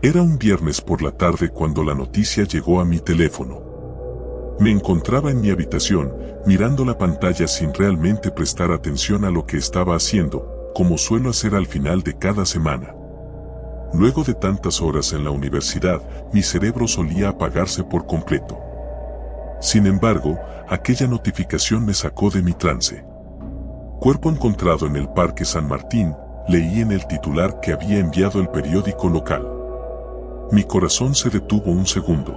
Era un viernes por la tarde cuando la noticia llegó a mi teléfono. Me encontraba en mi habitación, mirando la pantalla sin realmente prestar atención a lo que estaba haciendo, como suelo hacer al final de cada semana. Luego de tantas horas en la universidad, mi cerebro solía apagarse por completo. Sin embargo, aquella notificación me sacó de mi trance. Cuerpo encontrado en el Parque San Martín, leí en el titular que había enviado el periódico local. Mi corazón se detuvo un segundo.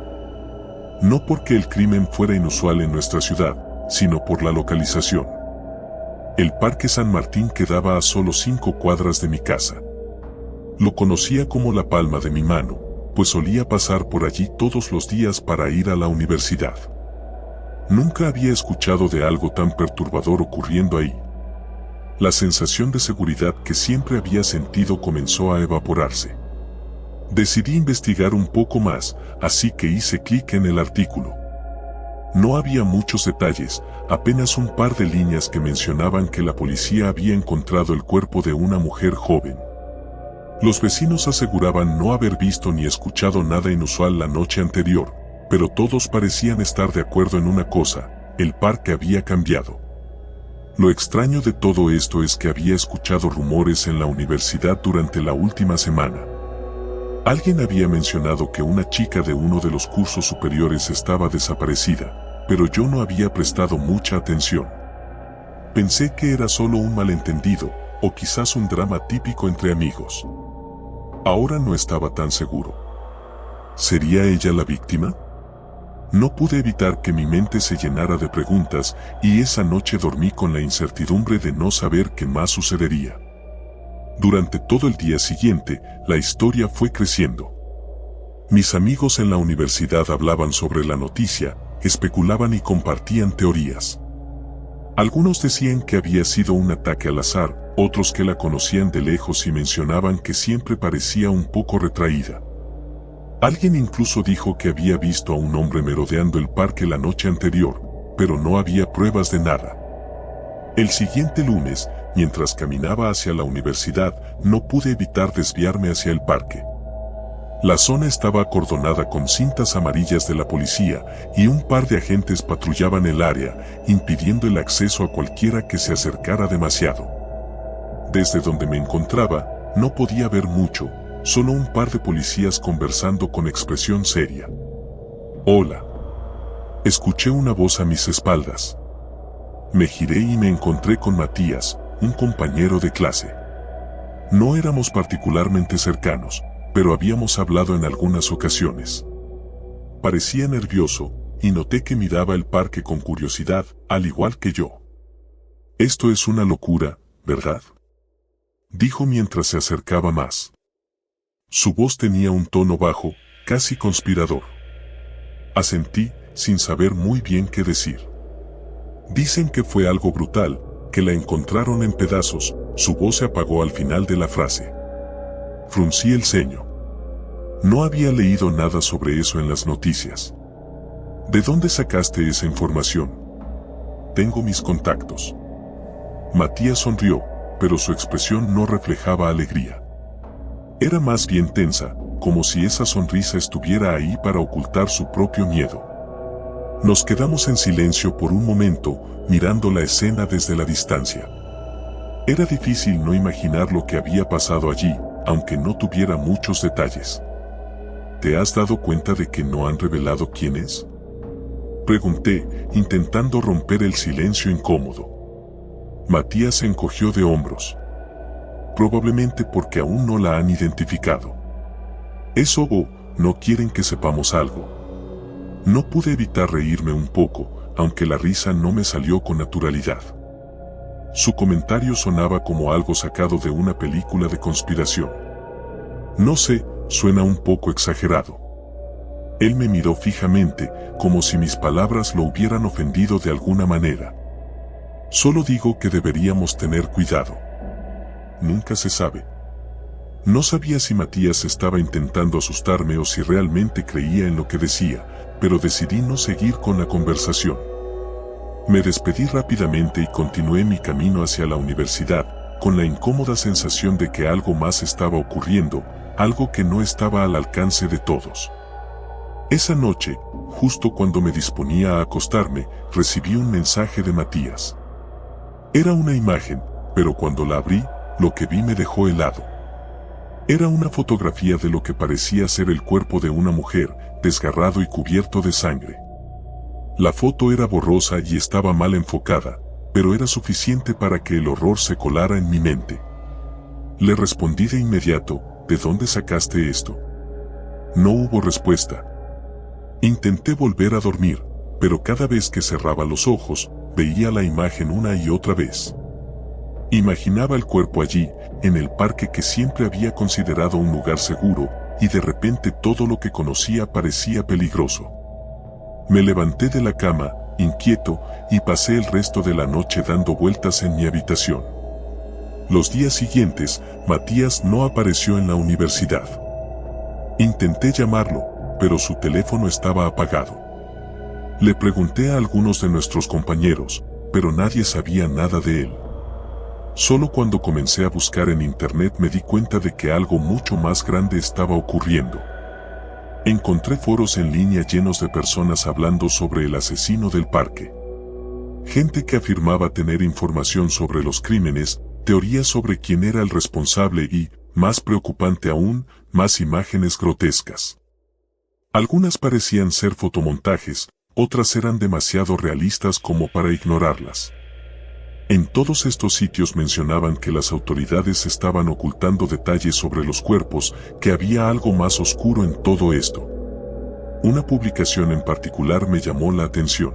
No porque el crimen fuera inusual en nuestra ciudad, sino por la localización. El Parque San Martín quedaba a solo 5 cuadras de mi casa. Lo conocía como la palma de mi mano, pues solía pasar por allí todos los días para ir a la universidad. Nunca había escuchado de algo tan perturbador ocurriendo ahí. La sensación de seguridad que siempre había sentido comenzó a evaporarse. Decidí investigar un poco más, así que hice clic en el artículo. No había muchos detalles, apenas un par de líneas que mencionaban que la policía había encontrado el cuerpo de una mujer joven. Los vecinos aseguraban no haber visto ni escuchado nada inusual la noche anterior, pero todos parecían estar de acuerdo en una cosa: el parque había cambiado. Lo extraño de todo esto es que había escuchado rumores en la universidad durante la última semana. Alguien había mencionado que una chica de uno de los cursos superiores estaba desaparecida, pero yo no había prestado mucha atención. Pensé que era solo un malentendido, o quizás un drama típico entre amigos. Ahora no estaba tan seguro. ¿Sería ella la víctima? No pude evitar que mi mente se llenara de preguntas, y esa noche dormí con la incertidumbre de no saber qué más sucedería. Durante todo el día siguiente, la historia fue creciendo. Mis amigos en la universidad hablaban sobre la noticia, especulaban y compartían teorías. Algunos decían que había sido un ataque al azar, otros que la conocían de lejos y mencionaban que siempre parecía un poco retraída. Alguien incluso dijo que había visto a un hombre merodeando el parque la noche anterior, pero no había pruebas de nada. El siguiente lunes, mientras caminaba hacia la universidad, no pude evitar desviarme hacia el parque. La zona estaba acordonada con cintas amarillas de la policía, y un par de agentes patrullaban el área, impidiendo el acceso a cualquiera que se acercara demasiado. Desde donde me encontraba, no podía ver mucho, solo un par de policías conversando con expresión seria. «Hola». Escuché una voz a mis espaldas. Me giré y me encontré con Matías, un compañero de clase. No éramos particularmente cercanos, pero habíamos hablado en algunas ocasiones. Parecía nervioso, y noté que miraba el parque con curiosidad, al igual que yo. «Esto es una locura, ¿verdad?», dijo mientras se acercaba más. Su voz tenía un tono bajo, casi conspirador. Asentí, sin saber muy bien qué decir. «Dicen que fue algo brutal, que la encontraron en pedazos». Su voz se apagó al final de la frase. Fruncí el ceño. No había leído nada sobre eso en las noticias. ¿De dónde sacaste esa información? Tengo mis contactos. Matías sonrió, pero su expresión no reflejaba alegría. Era más bien tensa, como si esa sonrisa estuviera ahí para ocultar su propio miedo. Nos quedamos en silencio por un momento, mirando la escena desde la distancia. Era difícil no imaginar lo que había pasado allí, aunque no tuviera muchos detalles. ¿Te has dado cuenta de que no han revelado quién es?, pregunté, intentando romper el silencio incómodo. Matías se encogió de hombros. Probablemente porque aún no la han identificado. ¿Eso o no quieren que sepamos algo? No pude evitar reírme un poco, aunque la risa no me salió con naturalidad. Su comentario sonaba como algo sacado de una película de conspiración. No sé, suena un poco exagerado. Él me miró fijamente, como si mis palabras lo hubieran ofendido de alguna manera. Solo digo que deberíamos tener cuidado. Nunca se sabe. No sabía si Matías estaba intentando asustarme o si realmente creía en lo que decía, pero decidí no seguir con la conversación. Me despedí rápidamente y continué mi camino hacia la universidad, con la incómoda sensación de que algo más estaba ocurriendo, algo que no estaba al alcance de todos. Esa noche, justo cuando me disponía a acostarme, recibí un mensaje de Matías. Era una imagen, pero cuando la abrí, lo que vi me dejó helado. Era una fotografía de lo que parecía ser el cuerpo de una mujer, desgarrado y cubierto de sangre. La foto era borrosa y estaba mal enfocada, pero era suficiente para que el horror se colara en mi mente. Le respondí de inmediato, ¿de dónde sacaste esto? No hubo respuesta. Intenté volver a dormir, pero cada vez que cerraba los ojos, veía la imagen una y otra vez. Imaginaba el cuerpo allí, en el parque que siempre había considerado un lugar seguro, y de repente todo lo que conocía parecía peligroso. Me levanté de la cama, inquieto, y pasé el resto de la noche dando vueltas en mi habitación. Los días siguientes, Matías no apareció en la universidad. Intenté llamarlo, pero su teléfono estaba apagado. Le pregunté a algunos de nuestros compañeros, pero nadie sabía nada de él. Solo cuando comencé a buscar en internet me di cuenta de que algo mucho más grande estaba ocurriendo. Encontré foros en línea llenos de personas hablando sobre el asesino del parque. Gente que afirmaba tener información sobre los crímenes, teorías sobre quién era el responsable y, más preocupante aún, más imágenes grotescas. Algunas parecían ser fotomontajes, otras eran demasiado realistas como para ignorarlas. En todos estos sitios mencionaban que las autoridades estaban ocultando detalles sobre los cuerpos, que había algo más oscuro en todo esto. Una publicación en particular me llamó la atención.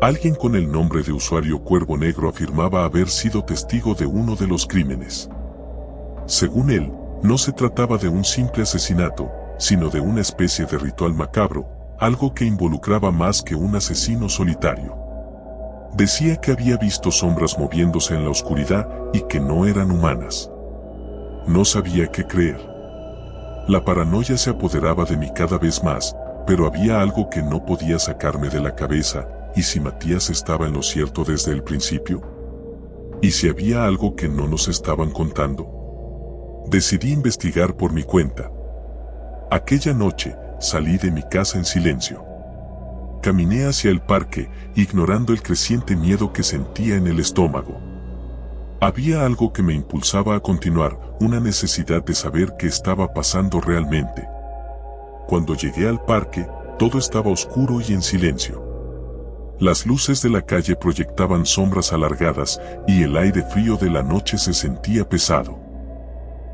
Alguien con el nombre de usuario Cuervo Negro afirmaba haber sido testigo de uno de los crímenes. Según él, no se trataba de un simple asesinato, sino de una especie de ritual macabro, algo que involucraba más que un asesino solitario. Decía que había visto sombras moviéndose en la oscuridad y que no eran humanas. No sabía qué creer. La paranoia se apoderaba de mí cada vez más, pero había algo que no podía sacarme de la cabeza. ¿Y si Matías estaba en lo cierto desde el principio? ¿Y si había algo que no nos estaban contando? Decidí investigar por mi cuenta. Aquella noche, salí de mi casa en silencio. Caminé hacia el parque, ignorando el creciente miedo que sentía en el estómago. Había algo que me impulsaba a continuar, una necesidad de saber qué estaba pasando realmente. Cuando llegué al parque, todo estaba oscuro y en silencio. Las luces de la calle proyectaban sombras alargadas y el aire frío de la noche se sentía pesado.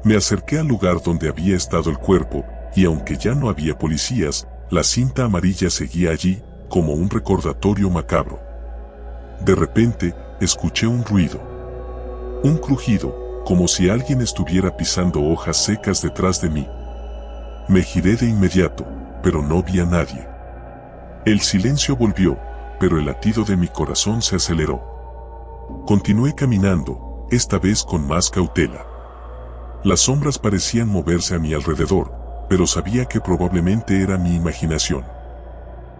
Me acerqué al lugar donde había estado el cuerpo, y aunque ya no había policías, la cinta amarilla seguía allí, como un recordatorio macabro. De repente, escuché un ruido. Un crujido, como si alguien estuviera pisando hojas secas detrás de mí. Me giré de inmediato, pero no vi a nadie. El silencio volvió, pero el latido de mi corazón se aceleró. Continué caminando, esta vez con más cautela. Las sombras parecían moverse a mi alrededor, pero sabía que probablemente era mi imaginación.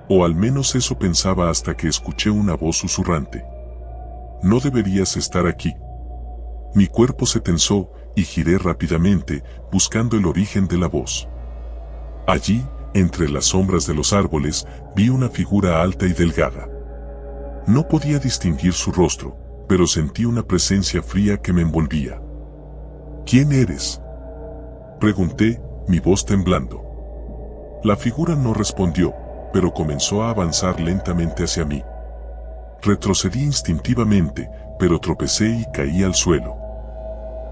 O al menos eso pensaba hasta que escuché una voz susurrante. No deberías estar aquí. Mi cuerpo se tensó y giré rápidamente, buscando el origen de la voz. Allí, entre las sombras de los árboles, vi una figura alta y delgada. No podía distinguir su rostro, pero sentí una presencia fría que me envolvía. ¿Quién eres?, pregunté, mi voz temblando. La figura no respondió, pero comenzó a avanzar lentamente hacia mí. Retrocedí instintivamente, pero tropecé y caí al suelo.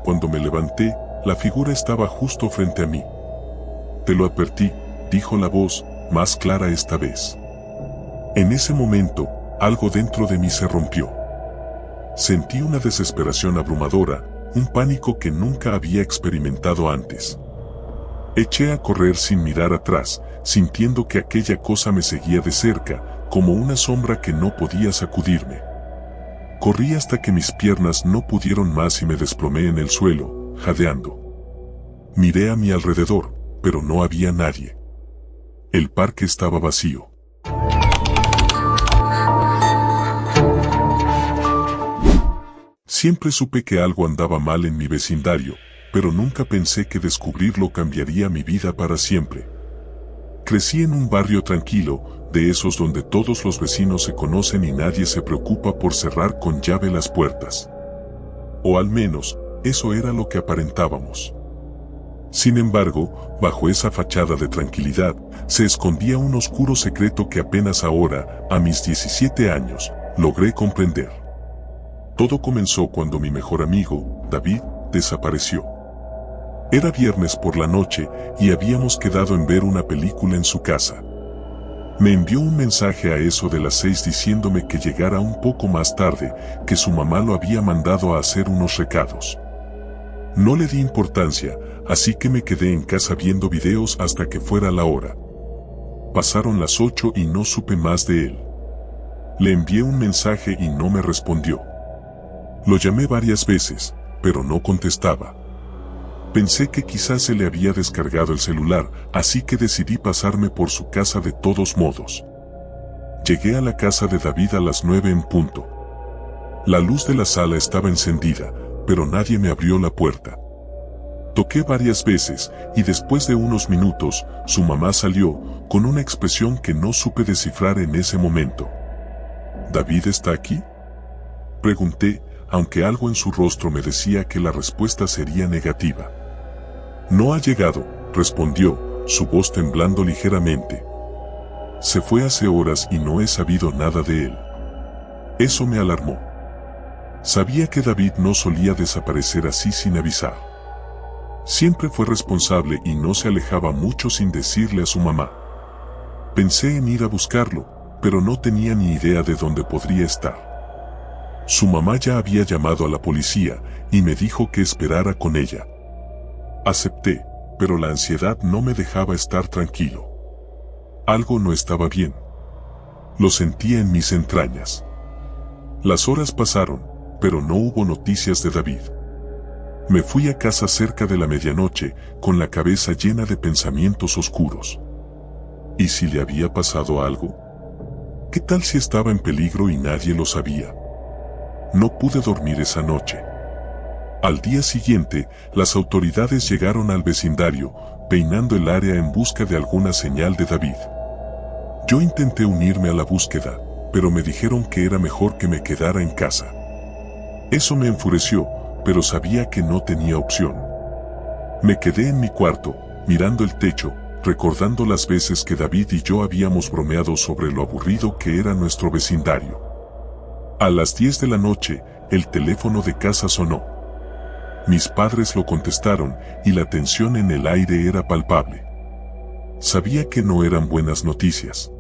Cuando me levanté, la figura estaba justo frente a mí. Te lo advertí, dijo la voz, más clara esta vez. En ese momento, algo dentro de mí se rompió. Sentí una desesperación abrumadora, un pánico que nunca había experimentado antes. Eché a correr sin mirar atrás, sintiendo que aquella cosa me seguía de cerca, como una sombra que no podía sacudirme. Corrí hasta que mis piernas no pudieron más y me desplomé en el suelo, jadeando. Miré a mi alrededor, pero no había nadie. El parque estaba vacío. Siempre supe que algo andaba mal en mi vecindario, pero nunca pensé que descubrirlo cambiaría mi vida para siempre. Crecí en un barrio tranquilo, de esos donde todos los vecinos se conocen y nadie se preocupa por cerrar con llave las puertas. O al menos, eso era lo que aparentábamos. Sin embargo, bajo esa fachada de tranquilidad, se escondía un oscuro secreto que apenas ahora, a mis 17 años, logré comprender. Todo comenzó cuando mi mejor amigo, David, desapareció. Era viernes por la noche y habíamos quedado en ver una película en su casa. Me envió un mensaje a eso de las 6 diciéndome que llegara un poco más tarde, que su mamá lo había mandado a hacer unos recados. No le di importancia, así que me quedé en casa viendo videos hasta que fuera la hora. Pasaron las 8 y no supe más de él. Le envié un mensaje y no me respondió. Lo llamé varias veces, pero no contestaba. Pensé que quizás se le había descargado el celular, así que decidí pasarme por su casa de todos modos. Llegué a la casa de David a las 9 en punto. La luz de la sala estaba encendida, pero nadie me abrió la puerta. Toqué varias veces, y después de unos minutos, su mamá salió, con una expresión que no supe descifrar en ese momento. ¿David está aquí?, pregunté, aunque algo en su rostro me decía que la respuesta sería negativa. No ha llegado, respondió, su voz temblando ligeramente. Se fue hace horas y no he sabido nada de él. Eso me alarmó. Sabía que David no solía desaparecer así sin avisar. Siempre fue responsable y no se alejaba mucho sin decirle a su mamá. Pensé en ir a buscarlo, pero no tenía ni idea de dónde podría estar. Su mamá ya había llamado a la policía y me dijo que esperara con ella. Acepté, pero la ansiedad no me dejaba estar tranquilo. Algo no estaba bien. Lo sentía en mis entrañas. Las horas pasaron, pero no hubo noticias de David. Me fui a casa cerca de la medianoche, con la cabeza llena de pensamientos oscuros. ¿Y si le había pasado algo? ¿Qué tal si estaba en peligro y nadie lo sabía? No pude dormir esa noche. Al día siguiente, las autoridades llegaron al vecindario, peinando el área en busca de alguna señal de David. Yo intenté unirme a la búsqueda, pero me dijeron que era mejor que me quedara en casa. Eso me enfureció, pero sabía que no tenía opción. Me quedé en mi cuarto, mirando el techo, recordando las veces que David y yo habíamos bromeado sobre lo aburrido que era nuestro vecindario. A las 10 de la noche, el teléfono de casa sonó. Mis padres lo contestaron y la tensión en el aire era palpable. Sabía que no eran buenas noticias.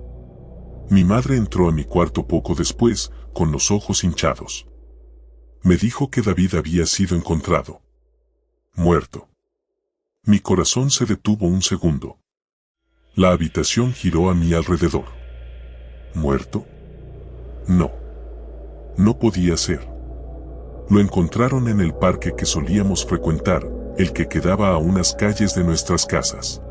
Mi madre entró a mi cuarto poco después, con los ojos hinchados. Me dijo que David había sido encontrado. Muerto. Mi corazón se detuvo un segundo. La habitación giró a mi alrededor. ¿Muerto? No. No podía ser. Lo encontraron en el parque que solíamos frecuentar, el que quedaba a unas calles de nuestras casas.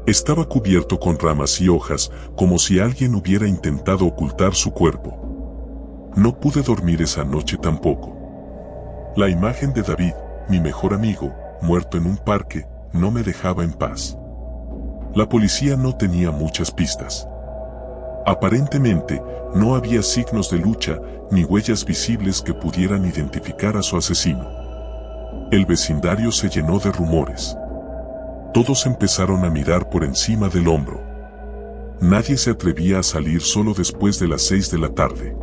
Estaba cubierto con ramas y hojas, como si alguien hubiera intentado ocultar su cuerpo. No pude dormir esa noche tampoco. La imagen de David, mi mejor amigo, muerto en un parque, no me dejaba en paz. La policía no tenía muchas pistas. Aparentemente, no había signos de lucha, ni huellas visibles que pudieran identificar a su asesino. El vecindario se llenó de rumores. Todos empezaron a mirar por encima del hombro. Nadie se atrevía a salir solo después de las 6 de la tarde.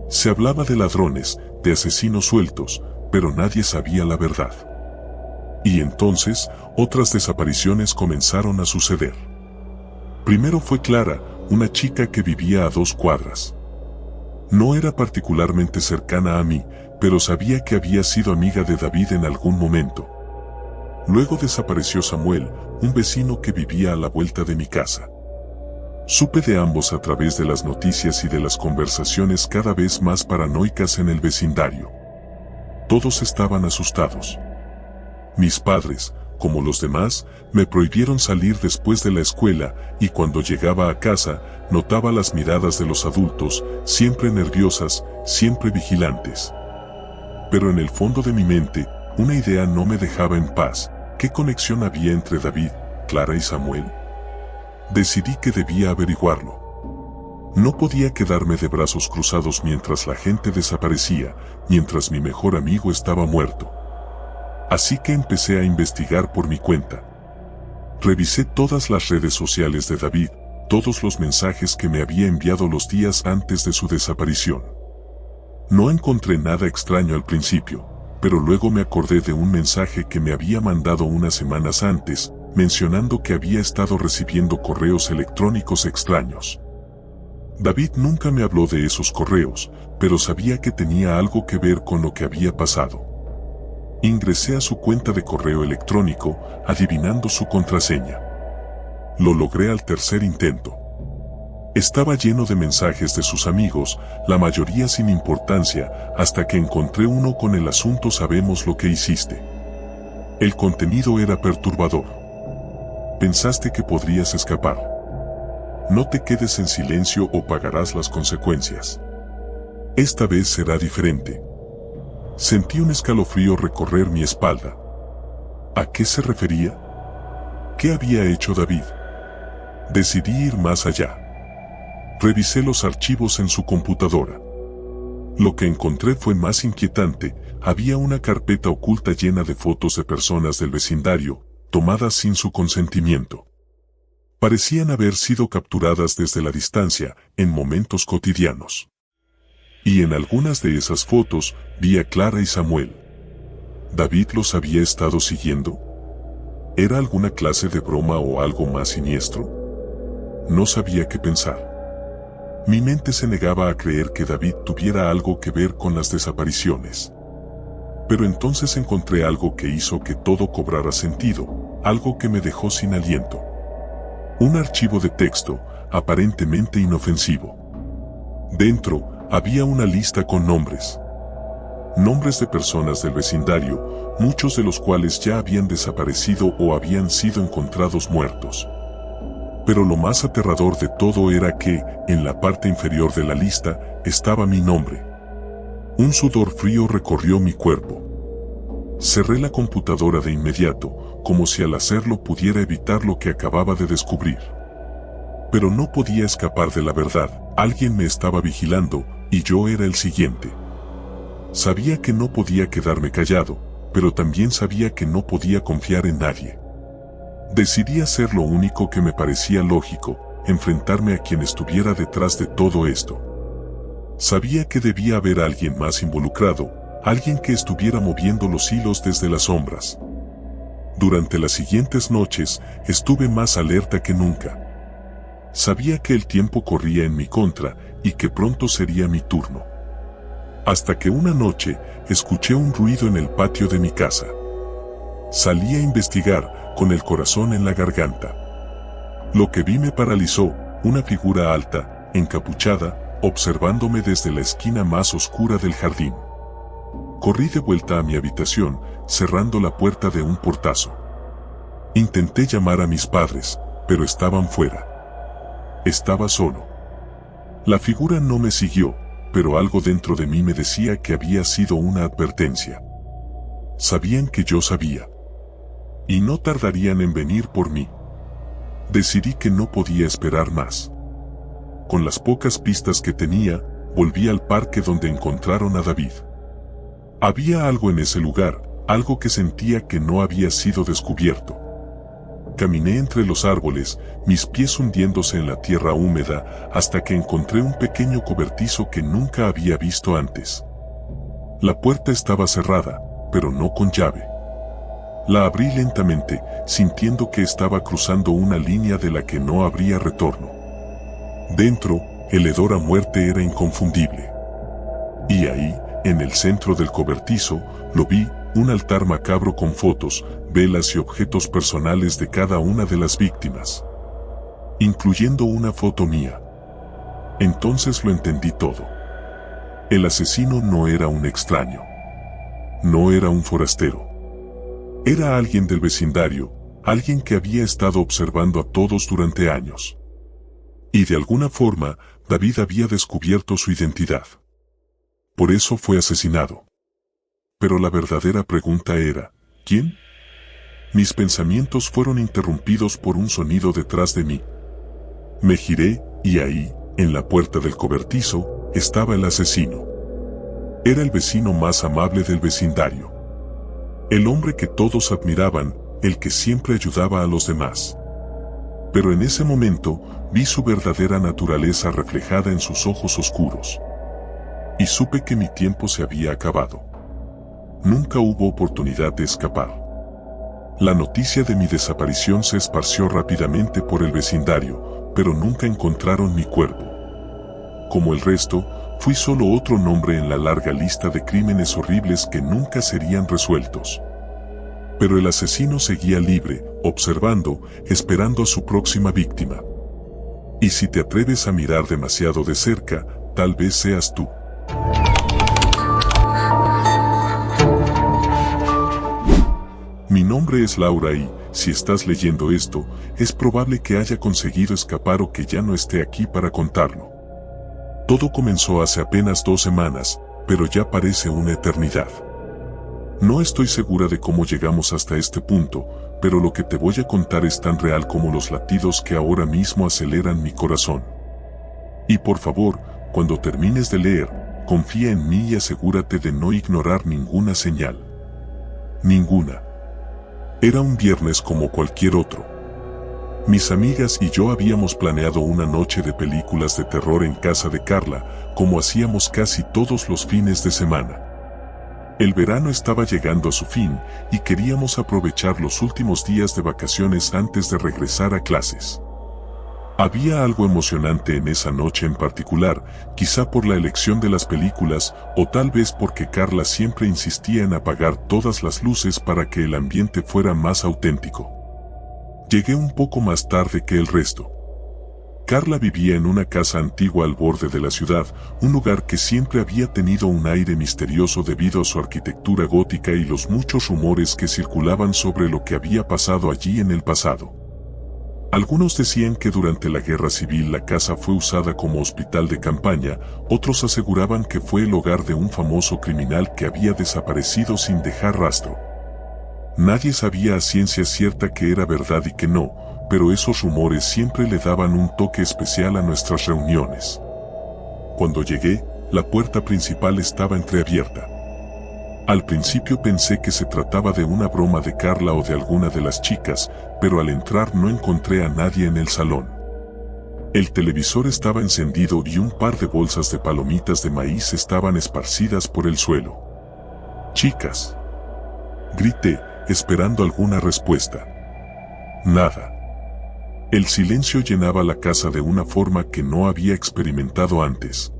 Se hablaba de ladrones, de asesinos sueltos, pero nadie sabía la verdad. Y entonces, otras desapariciones comenzaron a suceder. Primero fue Clara, una chica que vivía a 2 cuadras. No era particularmente cercana a mí, pero sabía que había sido amiga de David en algún momento. Luego desapareció Samuel, un vecino que vivía a la vuelta de mi casa. Supe de ambos a través de las noticias y de las conversaciones cada vez más paranoicas en el vecindario. Todos estaban asustados. Mis padres, como los demás, me prohibieron salir después de la escuela, y cuando llegaba a casa, notaba las miradas de los adultos, siempre nerviosas, siempre vigilantes. Pero en el fondo de mi mente, Una idea no me dejaba en paz. ¿Qué conexión había entre David, Clara y Samuel? Decidí que debía averiguarlo. No podía quedarme de brazos cruzados mientras la gente desaparecía, mientras mi mejor amigo estaba muerto. Así que empecé a investigar por mi cuenta. Revisé todas las redes sociales de David, todos los mensajes que me había enviado los días antes de su desaparición. No encontré nada extraño al principio, pero luego me acordé de un mensaje que me había mandado unas semanas antes, mencionando que había estado recibiendo correos electrónicos extraños. David nunca me habló de esos correos, pero sabía que tenía algo que ver con lo que había pasado. Ingresé a su cuenta de correo electrónico, adivinando su contraseña. Lo logré al tercer intento. Estaba lleno de mensajes de sus amigos, la mayoría sin importancia, hasta que encontré uno con el asunto "sabemos lo que hiciste". El contenido era perturbador. Pensaste que podrías escapar. No te quedes en silencio o pagarás las consecuencias. Esta vez será diferente. Sentí un escalofrío recorrer mi espalda. ¿A qué se refería? ¿Qué había hecho David? Decidí ir más allá. Revisé los archivos en su computadora. Lo que encontré fue más inquietante. Había una carpeta oculta llena de fotos de personas del vecindario, tomadas sin su consentimiento. Parecían haber sido capturadas desde la distancia, en momentos cotidianos. Y en algunas de esas fotos, vi a Clara y Samuel. ¿David los había estado siguiendo? ¿Era alguna clase de broma o algo más siniestro? No sabía qué pensar. Mi mente se negaba a creer que David tuviera algo que ver con las desapariciones. Pero entonces encontré algo que hizo que todo cobrara sentido, algo que me dejó sin aliento. Un archivo de texto, aparentemente inofensivo. Dentro, había una lista con nombres. Nombres de personas del vecindario, muchos de los cuales ya habían desaparecido o habían sido encontrados muertos. Pero lo más aterrador de todo era que, en la parte inferior de la lista, estaba mi nombre. Un sudor frío recorrió mi cuerpo. Cerré la computadora de inmediato, como si al hacerlo pudiera evitar lo que acababa de descubrir. Pero no podía escapar de la verdad, alguien me estaba vigilando, y yo era el siguiente. Sabía que no podía quedarme callado, pero también sabía que no podía confiar en nadie. Decidí hacer lo único que me parecía lógico, enfrentarme a quien estuviera detrás de todo esto. Sabía que debía haber alguien más involucrado, alguien que estuviera moviendo los hilos desde las sombras. Durante las siguientes noches, estuve más alerta que nunca. Sabía que el tiempo corría en mi contra y que pronto sería mi turno. Hasta que una noche, escuché un ruido en el patio de mi casa. Salí a investigar, con el corazón en la garganta. Lo que vi me paralizó, una figura alta, encapuchada, observándome desde la esquina más oscura del jardín. Corrí de vuelta a mi habitación, cerrando la puerta de un portazo. Intenté llamar a mis padres, pero estaban fuera. Estaba solo. La figura no me siguió, pero algo dentro de mí me decía que había sido una advertencia. Sabían que yo sabía. Y no tardarían en venir por mí. Decidí que no podía esperar más. Con las pocas pistas que tenía, volví al parque donde encontraron a David. Había algo en ese lugar, algo que sentía que no había sido descubierto. Caminé entre los árboles, mis pies hundiéndose en la tierra húmeda, hasta que encontré un pequeño cobertizo que nunca había visto antes. La puerta estaba cerrada, pero no con llave. La abrí lentamente, sintiendo que estaba cruzando una línea de la que no habría retorno. Dentro, el hedor a muerte era inconfundible. Y ahí, en el centro del cobertizo, lo vi, un altar macabro con fotos, velas y objetos personales de cada una de las víctimas, incluyendo una foto mía. Entonces lo entendí todo. El asesino no era un extraño. No era un forastero. Era alguien del vecindario, alguien que había estado observando a todos durante años. Y de alguna forma, David había descubierto su identidad. Por eso fue asesinado. pero la verdadera pregunta era, ¿quién? Mis pensamientos fueron interrumpidos por un sonido detrás de mí. Me giré, y ahí, en la puerta del cobertizo, estaba el asesino. Era el vecino más amable del vecindario. El hombre que todos admiraban, el que siempre ayudaba a los demás. Pero en ese momento, vi su verdadera naturaleza reflejada en sus ojos oscuros. Y supe que mi tiempo se había acabado. Nunca hubo oportunidad de escapar. La noticia de mi desaparición se esparció rápidamente por el vecindario, pero nunca encontraron mi cuerpo. Como el resto, fui solo otro nombre en la larga lista de crímenes horribles que nunca serían resueltos. Pero el asesino seguía libre, observando, esperando a su próxima víctima. Y si te atreves a mirar demasiado de cerca, tal vez seas tú. Mi nombre es Laura y, si estás leyendo esto, es probable que haya conseguido escapar o que ya no esté aquí para contarlo. Todo comenzó hace apenas 2 semanas, pero ya parece una eternidad. No estoy segura de cómo llegamos hasta este punto, pero lo que te voy a contar es tan real como los latidos que ahora mismo aceleran mi corazón. Y por favor, cuando termines de leer, confía en mí y asegúrate de no ignorar ninguna señal. Ninguna. Era un viernes como cualquier otro. Mis amigas y yo habíamos planeado una noche de películas de terror en casa de Carla, como hacíamos casi todos los fines de semana. El verano estaba llegando a su fin, y queríamos aprovechar los últimos días de vacaciones antes de regresar a clases. Había algo emocionante en esa noche en particular, quizá por la elección de las películas, o tal vez porque Carla siempre insistía en apagar todas las luces para que el ambiente fuera más auténtico. Llegué un poco más tarde que el resto. Carla vivía en una casa antigua al borde de la ciudad, un lugar que siempre había tenido un aire misterioso debido a su arquitectura gótica y los muchos rumores que circulaban sobre lo que había pasado allí en el pasado. Algunos decían que durante la guerra civil la casa fue usada como hospital de campaña, otros aseguraban que fue el hogar de un famoso criminal que había desaparecido sin dejar rastro. Nadie sabía a ciencia cierta que era verdad y que no, pero esos rumores siempre le daban un toque especial a nuestras reuniones. Cuando llegué, la puerta principal estaba entreabierta. Al principio pensé que se trataba de una broma de Carla o de alguna de las chicas, pero al entrar no encontré a nadie en el salón. El televisor estaba encendido y un par de bolsas de palomitas de maíz estaban esparcidas por el suelo. «Chicas», grité, esperando alguna respuesta. Nada. El silencio llenaba la casa de una forma que no había experimentado antes.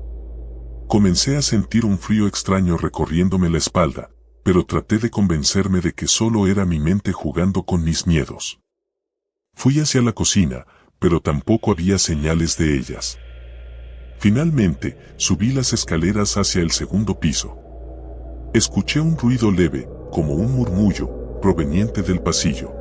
Comencé a sentir un frío extraño recorriéndome la espalda, pero traté de convencerme de que solo era mi mente jugando con mis miedos. Fui hacia la cocina, pero tampoco había señales de ellas. Finalmente, subí las escaleras hacia el segundo piso. Escuché un ruido leve, como un murmullo, proveniente del pasillo.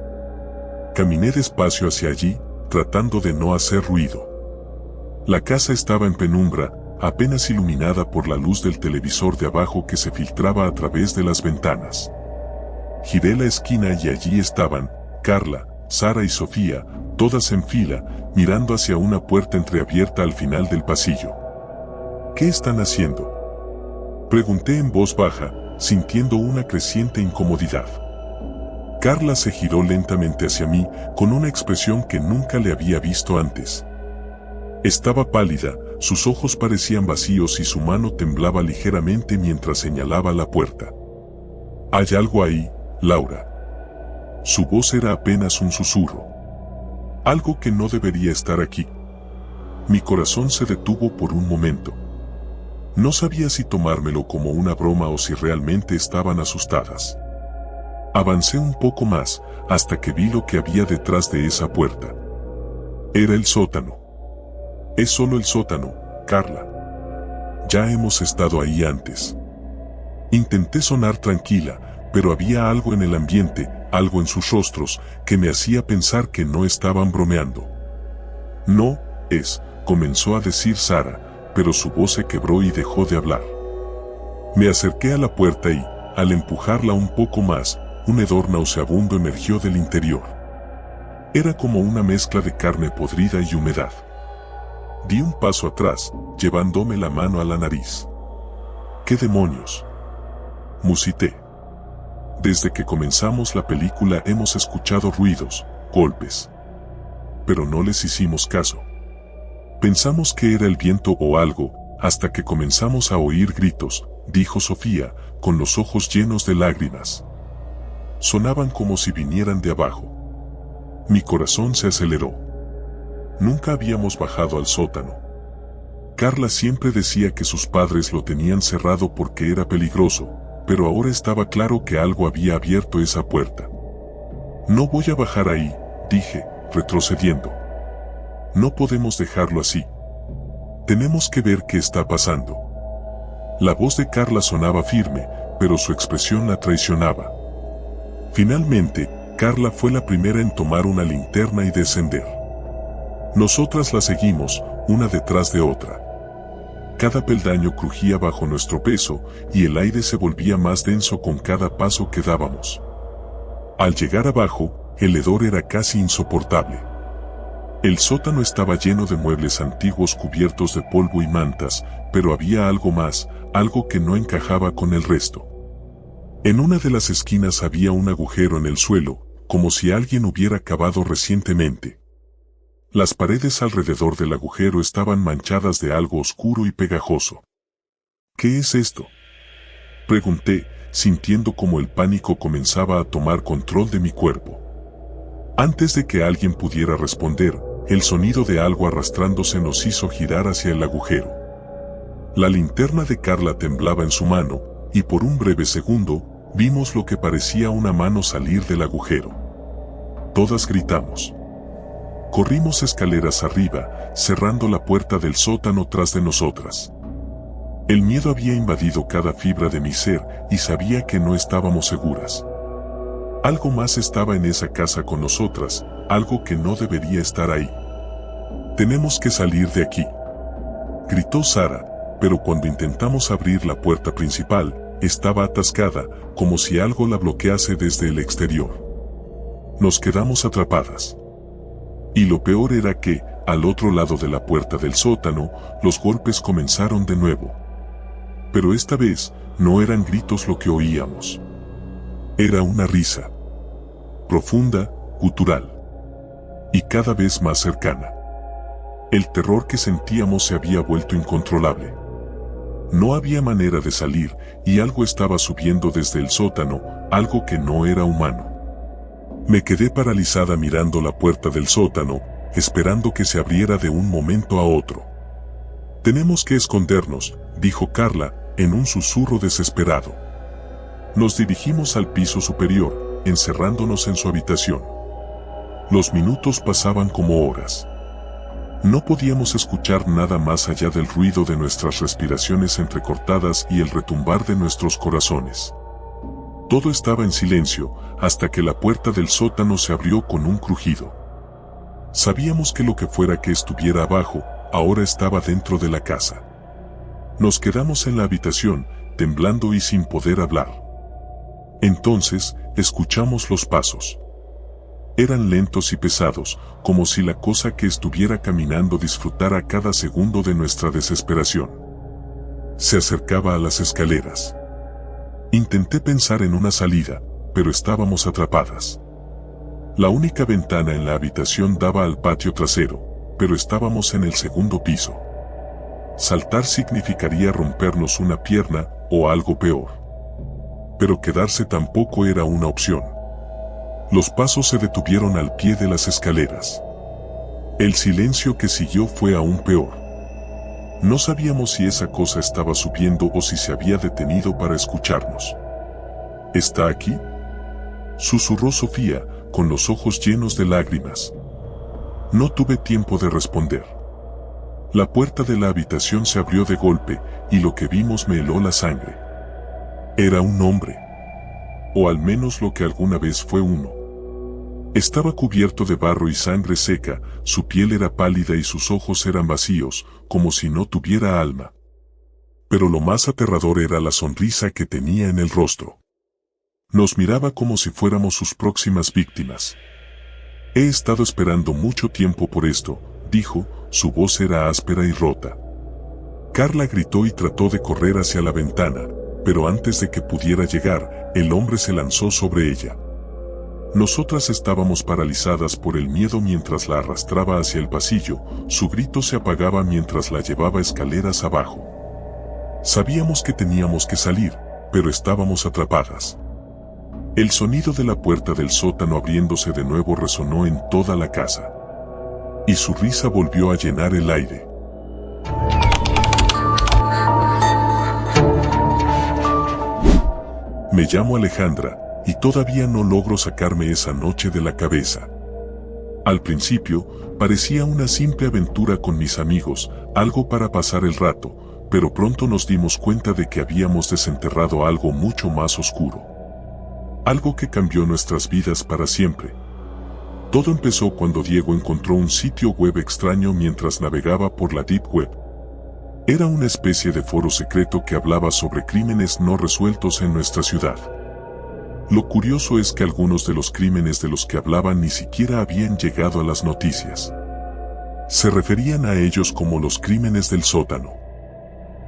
Caminé despacio hacia allí, tratando de no hacer ruido. La casa estaba en penumbra, apenas iluminada por la luz del televisor de abajo que se filtraba a través de las ventanas. Giré la esquina y allí estaban, Carla, Sara y Sofía, todas en fila, mirando hacia una puerta entreabierta al final del pasillo. ¿Qué están haciendo?, pregunté en voz baja, sintiendo una creciente incomodidad. Carla se giró lentamente hacia mí, con una expresión que nunca le había visto antes. Estaba pálida, sus ojos parecían vacíos y su mano temblaba ligeramente mientras señalaba la puerta. «Hay algo ahí, Laura». Su voz era apenas un susurro. Algo que no debería estar aquí. Mi corazón se detuvo por un momento. No sabía si tomármelo como una broma o si realmente estaban asustadas. Avancé un poco más, hasta que vi lo que había detrás de esa puerta. Era el sótano. «Es solo el sótano, Carla. Ya hemos estado ahí antes». Intenté sonar tranquila, pero había algo en el ambiente, algo en sus rostros, que me hacía pensar que no estaban bromeando. «No, comenzó a decir Sara, pero su voz se quebró y dejó de hablar. Me acerqué a la puerta y, Al empujarla un poco más, un hedor nauseabundo emergió del interior. Era como una mezcla de carne podrida y humedad. Di un paso atrás, llevándome la mano a la nariz. ¿Qué demonios?, musité. Desde que comenzamos la película hemos escuchado ruidos, golpes. Pero no les hicimos caso. Pensamos que era el viento o algo, hasta que comenzamos a oír gritos, dijo Sofía, con los ojos llenos de lágrimas. Sonaban como si vinieran de abajo. Mi corazón se aceleró. Nunca habíamos bajado al sótano. Carla siempre decía que sus padres lo tenían cerrado porque era peligroso, pero ahora estaba claro que algo había abierto esa puerta. No voy a bajar ahí, dije, retrocediendo. No podemos dejarlo así. Tenemos que ver qué está pasando. La voz de Carla sonaba firme, pero su expresión la traicionaba. Finalmente, Carla fue la primera en tomar una linterna y descender. Nosotras la seguimos, una detrás de otra. Cada peldaño crujía bajo nuestro peso, y el aire se volvía más denso con cada paso que dábamos. Al llegar abajo, el hedor era casi insoportable. El sótano estaba lleno de muebles antiguos cubiertos de polvo y mantas, pero había algo más, algo que no encajaba con el resto. En una de las esquinas había un agujero en el suelo, como si alguien hubiera cavado recientemente. Las paredes alrededor del agujero estaban manchadas de algo oscuro y pegajoso. ¿Qué es esto?, pregunté, sintiendo como el pánico comenzaba a tomar control de mi cuerpo. Antes de que alguien pudiera responder, el sonido de algo arrastrándose nos hizo girar hacia el agujero. La linterna de Carla temblaba en su mano, y por un breve segundo, vimos lo que parecía una mano salir del agujero. Todas gritamos. Corrimos escaleras arriba, cerrando la puerta del sótano tras de nosotras. El miedo había invadido cada fibra de mi ser, y sabía que no estábamos seguras. Algo más estaba en esa casa con nosotras, algo que no debería estar ahí. «Tenemos que salir de aquí», gritó Sara, pero cuando intentamos abrir la puerta principal, estaba atascada, como si algo la bloquease desde el exterior. Nos quedamos atrapadas. Y lo peor era que, al otro lado de la puerta del sótano, los golpes comenzaron de nuevo. Pero esta vez, no eran gritos lo que oíamos. Era una risa. Profunda, gutural. Y cada vez más cercana. El terror que sentíamos se había vuelto incontrolable. No había manera de salir, y algo estaba subiendo desde el sótano, algo que no era humano. Me quedé paralizada mirando la puerta del sótano, esperando que se abriera de un momento a otro. «Tenemos que escondernos», dijo Carla, en un susurro desesperado. Nos dirigimos al piso superior, encerrándonos en su habitación. Los minutos pasaban como horas. No podíamos escuchar nada más allá del ruido de nuestras respiraciones entrecortadas y el retumbar de nuestros corazones. Todo estaba en silencio, hasta que la puerta del sótano se abrió con un crujido. Sabíamos que lo que fuera que estuviera abajo, ahora estaba dentro de la casa. Nos quedamos en la habitación, temblando y sin poder hablar. Entonces, escuchamos los pasos. Eran lentos y pesados, como si la cosa que estuviera caminando disfrutara cada segundo de nuestra desesperación. Se acercaba a las escaleras. Intenté pensar en una salida, pero estábamos atrapadas. La única ventana en la habitación daba al patio trasero, pero estábamos en el segundo piso. Saltar significaría rompernos una pierna, o algo peor. Pero quedarse tampoco era una opción. Los pasos se detuvieron al pie de las escaleras. El silencio que siguió fue aún peor. No sabíamos si esa cosa estaba subiendo o si se había detenido para escucharnos. ¿Está aquí?, susurró Sofía, con los ojos llenos de lágrimas. No tuve tiempo de responder. La puerta de la habitación se abrió de golpe, y lo que vimos me heló la sangre. Era un hombre. O al menos lo que alguna vez fue uno. Estaba cubierto de barro y sangre seca, su piel era pálida y sus ojos eran vacíos, como si no tuviera alma. Pero lo más aterrador era la sonrisa que tenía en el rostro. Nos miraba como si fuéramos sus próximas víctimas. He estado esperando mucho tiempo por esto, dijo, su voz era áspera y rota. Carla gritó y trató de correr hacia la ventana, pero antes de que pudiera llegar, el hombre se lanzó sobre ella. Nosotras estábamos paralizadas por el miedo mientras la arrastraba hacia el pasillo, su grito se apagaba mientras la llevaba escaleras abajo. Sabíamos que teníamos que salir, pero estábamos atrapadas. El sonido de la puerta del sótano abriéndose de nuevo resonó en toda la casa. Y su risa volvió a llenar el aire. Me llamo Alejandra, y todavía no logro sacarme esa noche de la cabeza. Al principio, parecía una simple aventura con mis amigos, algo para pasar el rato, pero pronto nos dimos cuenta de que habíamos desenterrado algo mucho más oscuro. Algo que cambió nuestras vidas para siempre. Todo empezó cuando Diego encontró un sitio web extraño mientras navegaba por la Deep Web. Era una especie de foro secreto que hablaba sobre crímenes no resueltos en nuestra ciudad. Lo curioso es que algunos de los crímenes de los que hablaban ni siquiera habían llegado a las noticias. Se referían a ellos como los crímenes del sótano.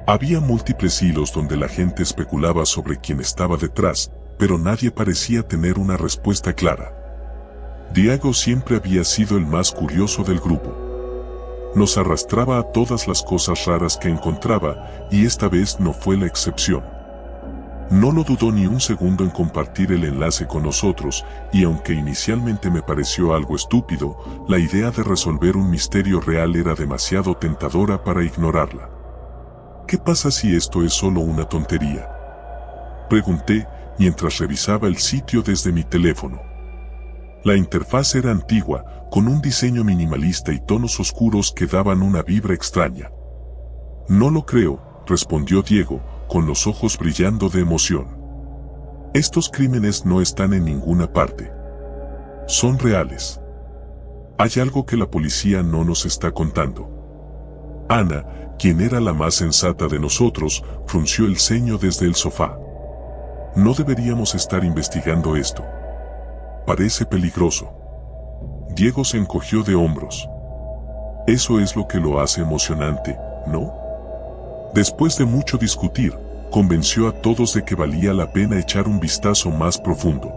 Había múltiples hilos donde la gente especulaba sobre quién estaba detrás, pero nadie parecía tener una respuesta clara. Diego siempre había sido el más curioso del grupo. Nos arrastraba a todas las cosas raras que encontraba, y esta vez no fue la excepción. No lo dudó ni un segundo en compartir el enlace con nosotros, y aunque inicialmente me pareció algo estúpido, la idea de resolver un misterio real era demasiado tentadora para ignorarla. ¿Qué pasa si esto es solo una tontería?, pregunté, mientras revisaba el sitio desde mi teléfono. La interfaz era antigua, con un diseño minimalista y tonos oscuros que daban una vibra extraña. No lo creo, respondió Diego, con los ojos brillando de emoción. Estos crímenes no están en ninguna parte. Son reales. Hay algo que la policía no nos está contando. Ana, quien era la más sensata de nosotros, frunció el ceño desde el sofá. No deberíamos estar investigando esto. Parece peligroso. Diego se encogió de hombros. Eso es lo que lo hace emocionante, ¿no? Después de mucho discutir, convenció a todos de que valía la pena echar un vistazo más profundo.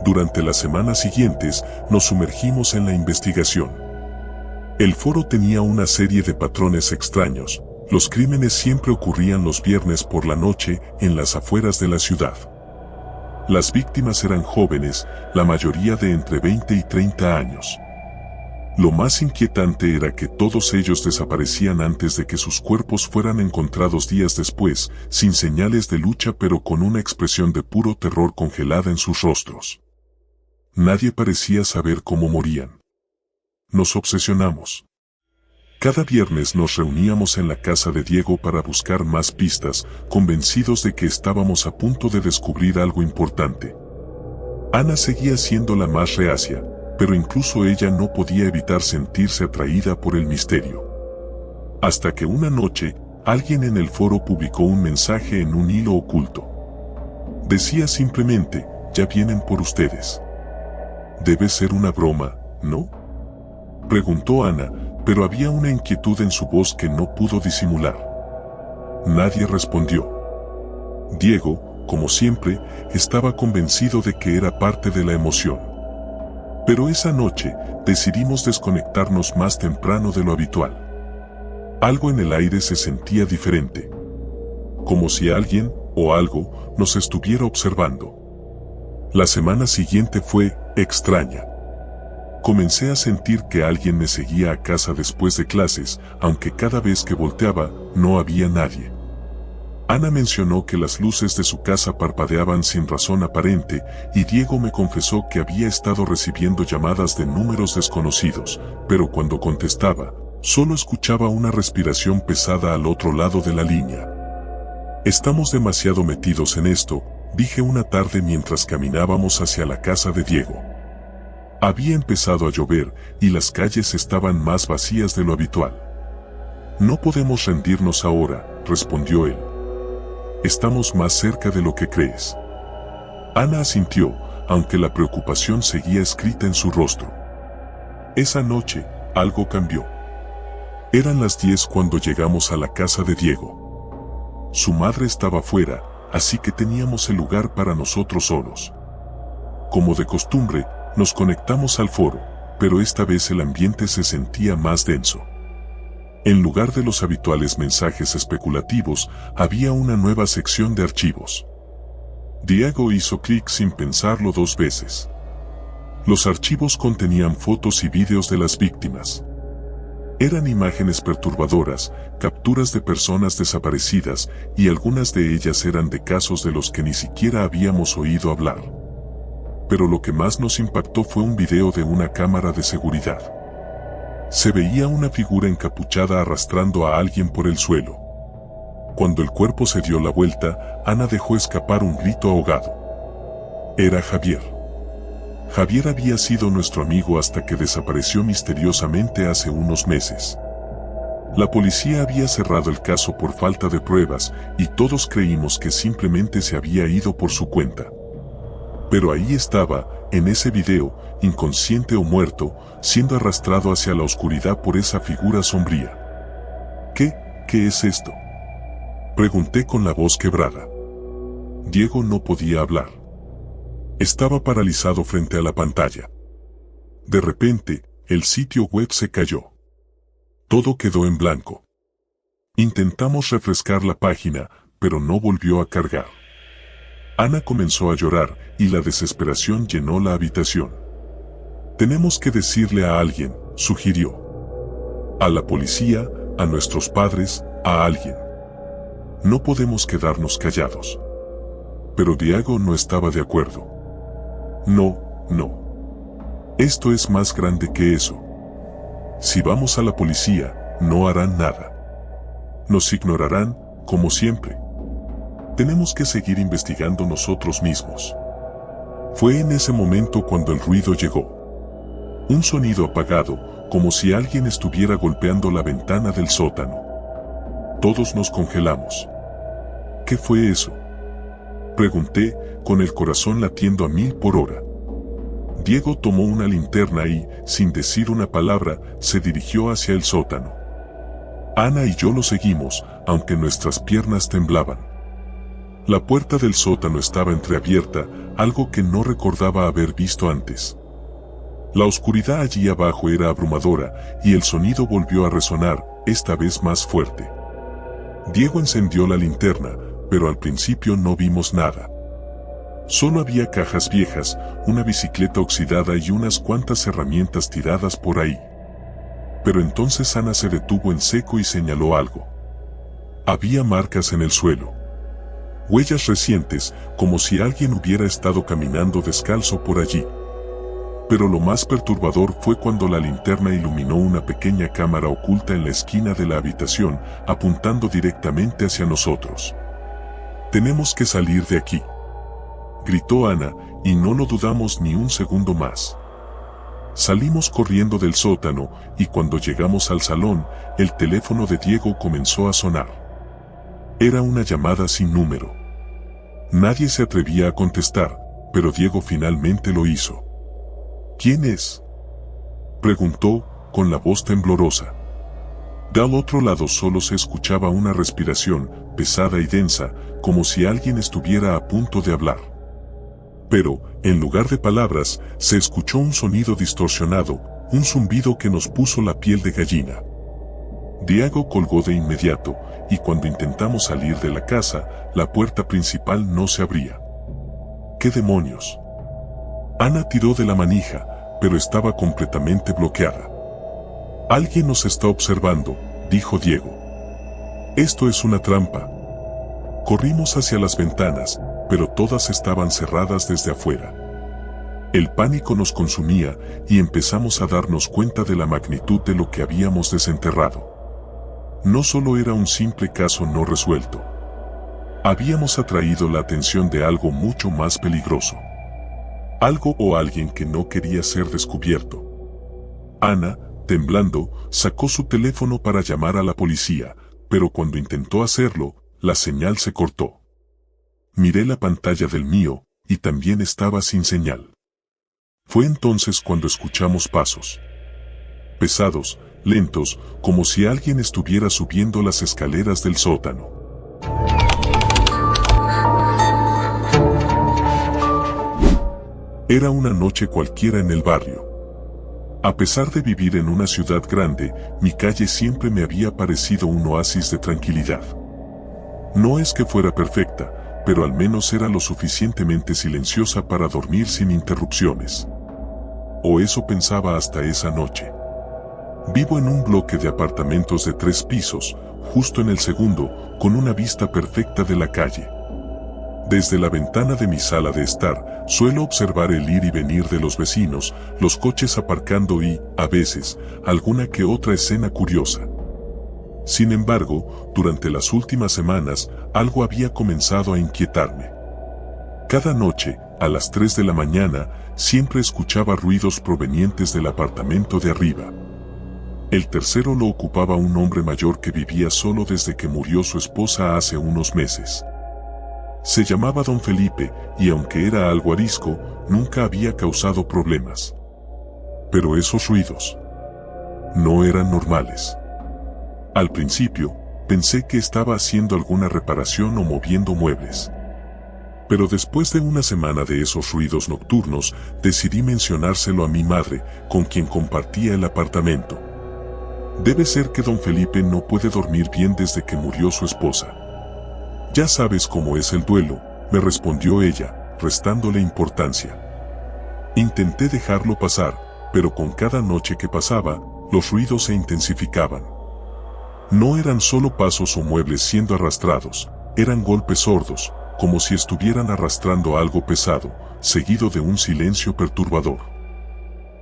Durante las semanas siguientes, nos sumergimos en la investigación. El foro tenía una serie de patrones extraños. Los crímenes siempre ocurrían los viernes por la noche en las afueras de la ciudad. Las víctimas eran jóvenes, la mayoría de entre 20 y 30 años. Lo más inquietante era que todos ellos desaparecían antes de que sus cuerpos fueran encontrados días después, sin señales de lucha pero con una expresión de puro terror congelada en sus rostros. Nadie parecía saber cómo morían. Nos obsesionamos. Cada viernes nos reuníamos en la casa de Diego para buscar más pistas, convencidos de que estábamos a punto de descubrir algo importante. Ana seguía siendo la más reacia, pero incluso ella no podía evitar sentirse atraída por el misterio. Hasta que una noche, alguien en el foro publicó un mensaje en un hilo oculto. Decía simplemente, ya vienen por ustedes. Debe ser una broma, ¿no?, preguntó Ana, pero había una inquietud en su voz que no pudo disimular. Nadie respondió. Diego, como siempre, estaba convencido de que era parte de la emoción. Pero esa noche, decidimos desconectarnos más temprano de lo habitual. Algo en el aire se sentía diferente. Como si alguien, o algo, nos estuviera observando. La semana siguiente fue extraña. Comencé a sentir que alguien me seguía a casa después de clases, aunque cada vez que volteaba, no había nadie. Ana mencionó que las luces de su casa parpadeaban sin razón aparente, y Diego me confesó que había estado recibiendo llamadas de números desconocidos, pero cuando contestaba, solo escuchaba una respiración pesada al otro lado de la línea. Estamos demasiado metidos en esto, dije una tarde mientras caminábamos hacia la casa de Diego. Había empezado a llover, y las calles estaban más vacías de lo habitual. No podemos rendirnos ahora, respondió él. Estamos más cerca de lo que crees. Ana asintió, aunque la preocupación seguía escrita en su rostro. Esa noche, algo cambió. Eran las 10 cuando llegamos a la casa de Diego. Su madre estaba fuera, así que teníamos el lugar para nosotros solos. Como de costumbre, nos conectamos al foro, pero esta vez el ambiente se sentía más denso. En lugar de los habituales mensajes especulativos, había una nueva sección de archivos. Diego hizo clic sin pensarlo 2 veces. Los archivos contenían fotos y vídeos de las víctimas. Eran imágenes perturbadoras, capturas de personas desaparecidas, y algunas de ellas eran de casos de los que ni siquiera habíamos oído hablar. Pero lo que más nos impactó fue un video de una cámara de seguridad. Se veía una figura encapuchada arrastrando a alguien por el suelo. Cuando el cuerpo se dio la vuelta, Ana dejó escapar un grito ahogado. Era Javier. Javier había sido nuestro amigo hasta que desapareció misteriosamente hace unos meses. La policía había cerrado el caso por falta de pruebas y todos creímos que simplemente se había ido por su cuenta. Pero ahí estaba, en ese video, inconsciente o muerto, siendo arrastrado hacia la oscuridad por esa figura sombría. ¿Qué es esto?, pregunté con la voz quebrada. Diego no podía hablar. Estaba paralizado frente a la pantalla. De repente, el sitio web se cayó. Todo quedó en blanco. Intentamos refrescar la página, pero no volvió a cargar. Ana comenzó a llorar y la desesperación llenó la habitación. Tenemos que decirle a alguien, sugirió. A la policía, a nuestros padres, a alguien. No podemos quedarnos callados. Pero Diego no estaba de acuerdo. No. Esto es más grande que eso. Si vamos a la policía, no harán nada. Nos ignorarán, como siempre. Tenemos que seguir investigando nosotros mismos. Fue en ese momento cuando el ruido llegó. Un sonido apagado, como si alguien estuviera golpeando la ventana del sótano. Todos nos congelamos. ¿Qué fue eso?, pregunté, con el corazón latiendo a 1000 por hora. Diego tomó una linterna y, sin decir una palabra, se dirigió hacia el sótano. Ana y yo lo seguimos, aunque nuestras piernas temblaban. La puerta del sótano estaba entreabierta, algo que no recordaba haber visto antes. La oscuridad allí abajo era abrumadora, y el sonido volvió a resonar, esta vez más fuerte. Diego encendió la linterna, pero al principio no vimos nada. Solo había cajas viejas, una bicicleta oxidada y unas cuantas herramientas tiradas por ahí. Pero entonces Ana se detuvo en seco y señaló algo. Había marcas en el suelo. Huellas recientes, como si alguien hubiera estado caminando descalzo por allí. Pero lo más perturbador fue cuando la linterna iluminó una pequeña cámara oculta en la esquina de la habitación, apuntando directamente hacia nosotros. «Tenemos que salir de aquí», gritó Ana, y no lo dudamos ni un segundo más. Salimos corriendo del sótano, y cuando llegamos al salón, el teléfono de Diego comenzó a sonar. Era una llamada sin número. Nadie se atrevía a contestar, pero Diego finalmente lo hizo. «¿Quién es?», preguntó, con la voz temblorosa. Del otro lado solo se escuchaba una respiración, pesada y densa, como si alguien estuviera a punto de hablar. Pero, en lugar de palabras, se escuchó un sonido distorsionado, un zumbido que nos puso la piel de gallina. Diego colgó de inmediato, y cuando intentamos salir de la casa, la puerta principal no se abría. ¿Qué demonios? Ana tiró de la manija, pero estaba completamente bloqueada. «Alguien nos está observando», dijo Diego. «Esto es una trampa». Corrimos hacia las ventanas, pero todas estaban cerradas desde afuera. El pánico nos consumía y empezamos a darnos cuenta de la magnitud de lo que habíamos desenterrado. No solo era un simple caso no resuelto. Habíamos atraído la atención de algo mucho más peligroso. Algo o alguien que no quería ser descubierto. Ana, temblando, sacó su teléfono para llamar a la policía, pero cuando intentó hacerlo, la señal se cortó. Miré la pantalla del mío, y también estaba sin señal. Fue entonces cuando escuchamos pasos. Pesados, lentos, como si alguien estuviera subiendo las escaleras del sótano. Era una noche cualquiera en el barrio. A pesar de vivir en una ciudad grande, mi calle siempre me había parecido un oasis de tranquilidad. No es que fuera perfecta, pero al menos era lo suficientemente silenciosa para dormir sin interrupciones. O eso pensaba hasta esa noche. Vivo en un bloque de apartamentos de 3 pisos, justo en el segundo, con una vista perfecta de la calle. Desde la ventana de mi sala de estar, suelo observar el ir y venir de los vecinos, los coches aparcando y, a veces, alguna que otra escena curiosa. Sin embargo, durante las últimas semanas, algo había comenzado a inquietarme. Cada noche, a las 3 de la mañana, siempre escuchaba ruidos provenientes del apartamento de arriba. El tercero lo ocupaba un hombre mayor que vivía solo desde que murió su esposa hace unos meses. Se llamaba Don Felipe, y aunque era algo arisco, nunca había causado problemas. Pero esos ruidos no eran normales. Al principio, pensé que estaba haciendo alguna reparación o moviendo muebles. Pero después de una semana de esos ruidos nocturnos, decidí mencionárselo a mi madre, con quien compartía el apartamento. Debe ser que Don Felipe no puede dormir bien desde que murió su esposa. Ya sabes cómo es el duelo, me respondió ella, restándole importancia. Intenté dejarlo pasar, pero con cada noche que pasaba, los ruidos se intensificaban. No eran solo pasos o muebles siendo arrastrados, eran golpes sordos, como si estuvieran arrastrando algo pesado, seguido de un silencio perturbador.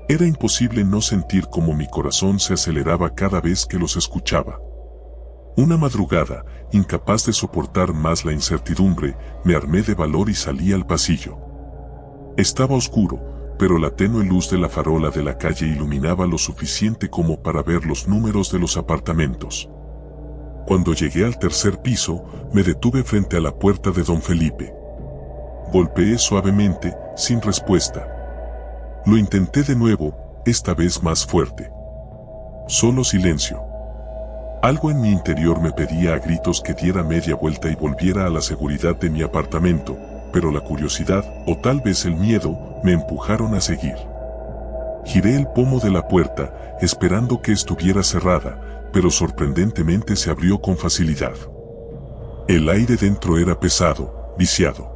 Era imposible no sentir cómo mi corazón se aceleraba cada vez que los escuchaba. Una madrugada, incapaz de soportar más la incertidumbre, me armé de valor y salí al pasillo. Estaba oscuro, pero la tenue luz de la farola de la calle iluminaba lo suficiente como para ver los números de los apartamentos. Cuando llegué al tercer piso, me detuve frente a la puerta de Don Felipe. Golpeé suavemente, sin respuesta. Lo intenté de nuevo, esta vez más fuerte. Solo silencio. Algo en mi interior me pedía a gritos que diera media vuelta y volviera a la seguridad de mi apartamento, pero la curiosidad, o tal vez el miedo, me empujaron a seguir. Giré el pomo de la puerta, esperando que estuviera cerrada, pero sorprendentemente se abrió con facilidad. El aire dentro era pesado, viciado.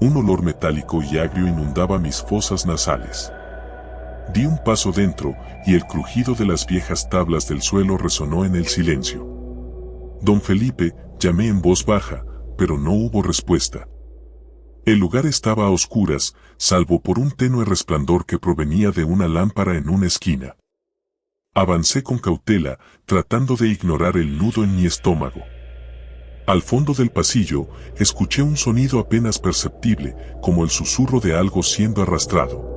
Un olor metálico y agrio inundaba mis fosas nasales. Di un paso dentro, y el crujido de las viejas tablas del suelo resonó en el silencio. Don Felipe, llamé en voz baja, pero no hubo respuesta. El lugar estaba a oscuras, salvo por un tenue resplandor que provenía de una lámpara en una esquina. Avancé con cautela, tratando de ignorar el nudo en mi estómago. Al fondo del pasillo, escuché un sonido apenas perceptible, como el susurro de algo siendo arrastrado.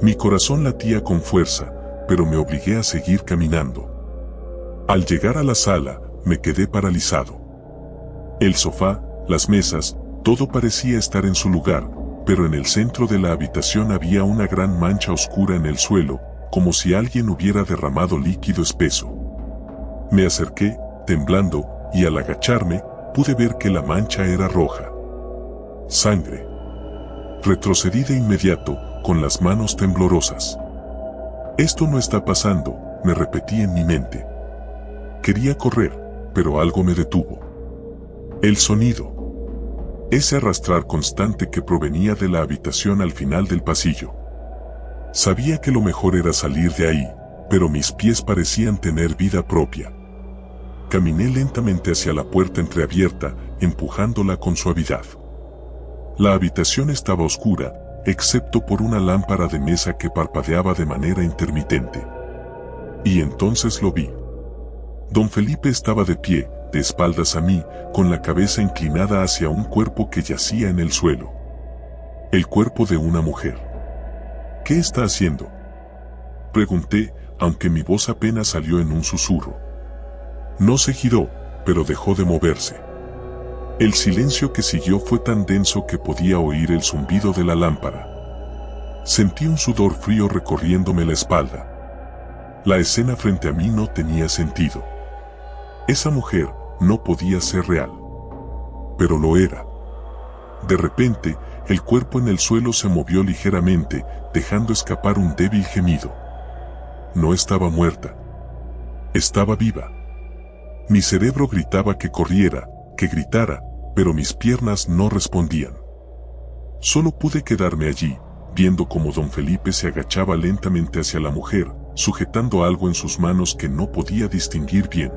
Mi corazón latía con fuerza, pero me obligué a seguir caminando. Al llegar a la sala, me quedé paralizado. El sofá, las mesas, todo parecía estar en su lugar, pero en el centro de la habitación había una gran mancha oscura en el suelo, como si alguien hubiera derramado líquido espeso. Me acerqué, temblando, y al agacharme, pude ver que la mancha era roja. Sangre. Retrocedí de inmediato, con las manos temblorosas. Esto no está pasando, me repetí en mi mente. Quería correr, pero algo me detuvo. El sonido. Ese arrastrar constante que provenía de la habitación al final del pasillo. Sabía que lo mejor era salir de ahí, pero mis pies parecían tener vida propia. Caminé lentamente hacia la puerta entreabierta, empujándola con suavidad. La habitación estaba oscura, excepto por una lámpara de mesa que parpadeaba de manera intermitente. Y entonces lo vi. Don Felipe estaba de pie, de espaldas a mí, con la cabeza inclinada hacia un cuerpo que yacía en el suelo. El cuerpo de una mujer. ¿Qué está haciendo?, pregunté, aunque mi voz apenas salió en un susurro. No se giró, pero dejó de moverse. El silencio que siguió fue tan denso que podía oír el zumbido de la lámpara. Sentí un sudor frío recorriéndome la espalda. La escena frente a mí no tenía sentido. Esa mujer no podía ser real. Pero lo era. De repente, el cuerpo en el suelo se movió ligeramente, dejando escapar un débil gemido. No estaba muerta. Estaba viva. Mi cerebro gritaba que corriera, que gritara, pero mis piernas no respondían. Solo pude quedarme allí, viendo cómo don Felipe se agachaba lentamente hacia la mujer, sujetando algo en sus manos que no podía distinguir bien.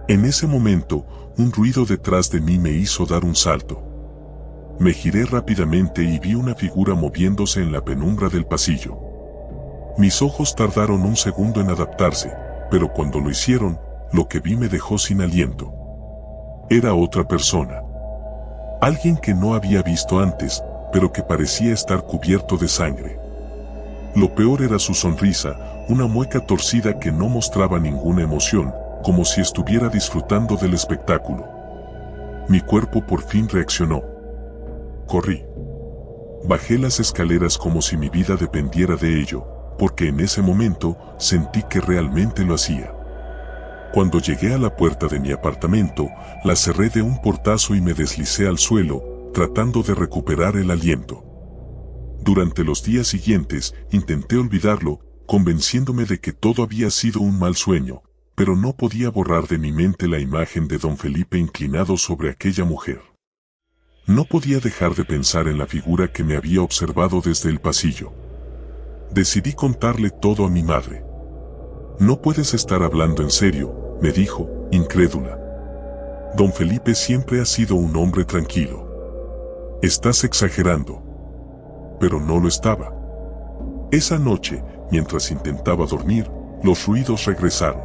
En ese momento, un ruido detrás de mí me hizo dar un salto. Me giré rápidamente y vi una figura moviéndose en la penumbra del pasillo. Mis ojos tardaron un segundo en adaptarse, pero cuando lo hicieron, lo que vi me dejó sin aliento. Era otra persona. Alguien que no había visto antes, pero que parecía estar cubierto de sangre. Lo peor era su sonrisa, una mueca torcida que no mostraba ninguna emoción, como si estuviera disfrutando del espectáculo. Mi cuerpo por fin reaccionó. Corrí. Bajé las escaleras como si mi vida dependiera de ello, porque en ese momento sentí que realmente lo hacía. Cuando llegué a la puerta de mi apartamento, la cerré de un portazo y me deslicé al suelo, tratando de recuperar el aliento. Durante los días siguientes, intenté olvidarlo, convenciéndome de que todo había sido un mal sueño, pero no podía borrar de mi mente la imagen de don Felipe inclinado sobre aquella mujer. No podía dejar de pensar en la figura que me había observado desde el pasillo. Decidí contarle todo a mi madre. «No puedes estar hablando en serio», me dijo, incrédula. «Don Felipe siempre ha sido un hombre tranquilo. Estás exagerando». Pero no lo estaba. Esa noche, mientras intentaba dormir, los ruidos regresaron.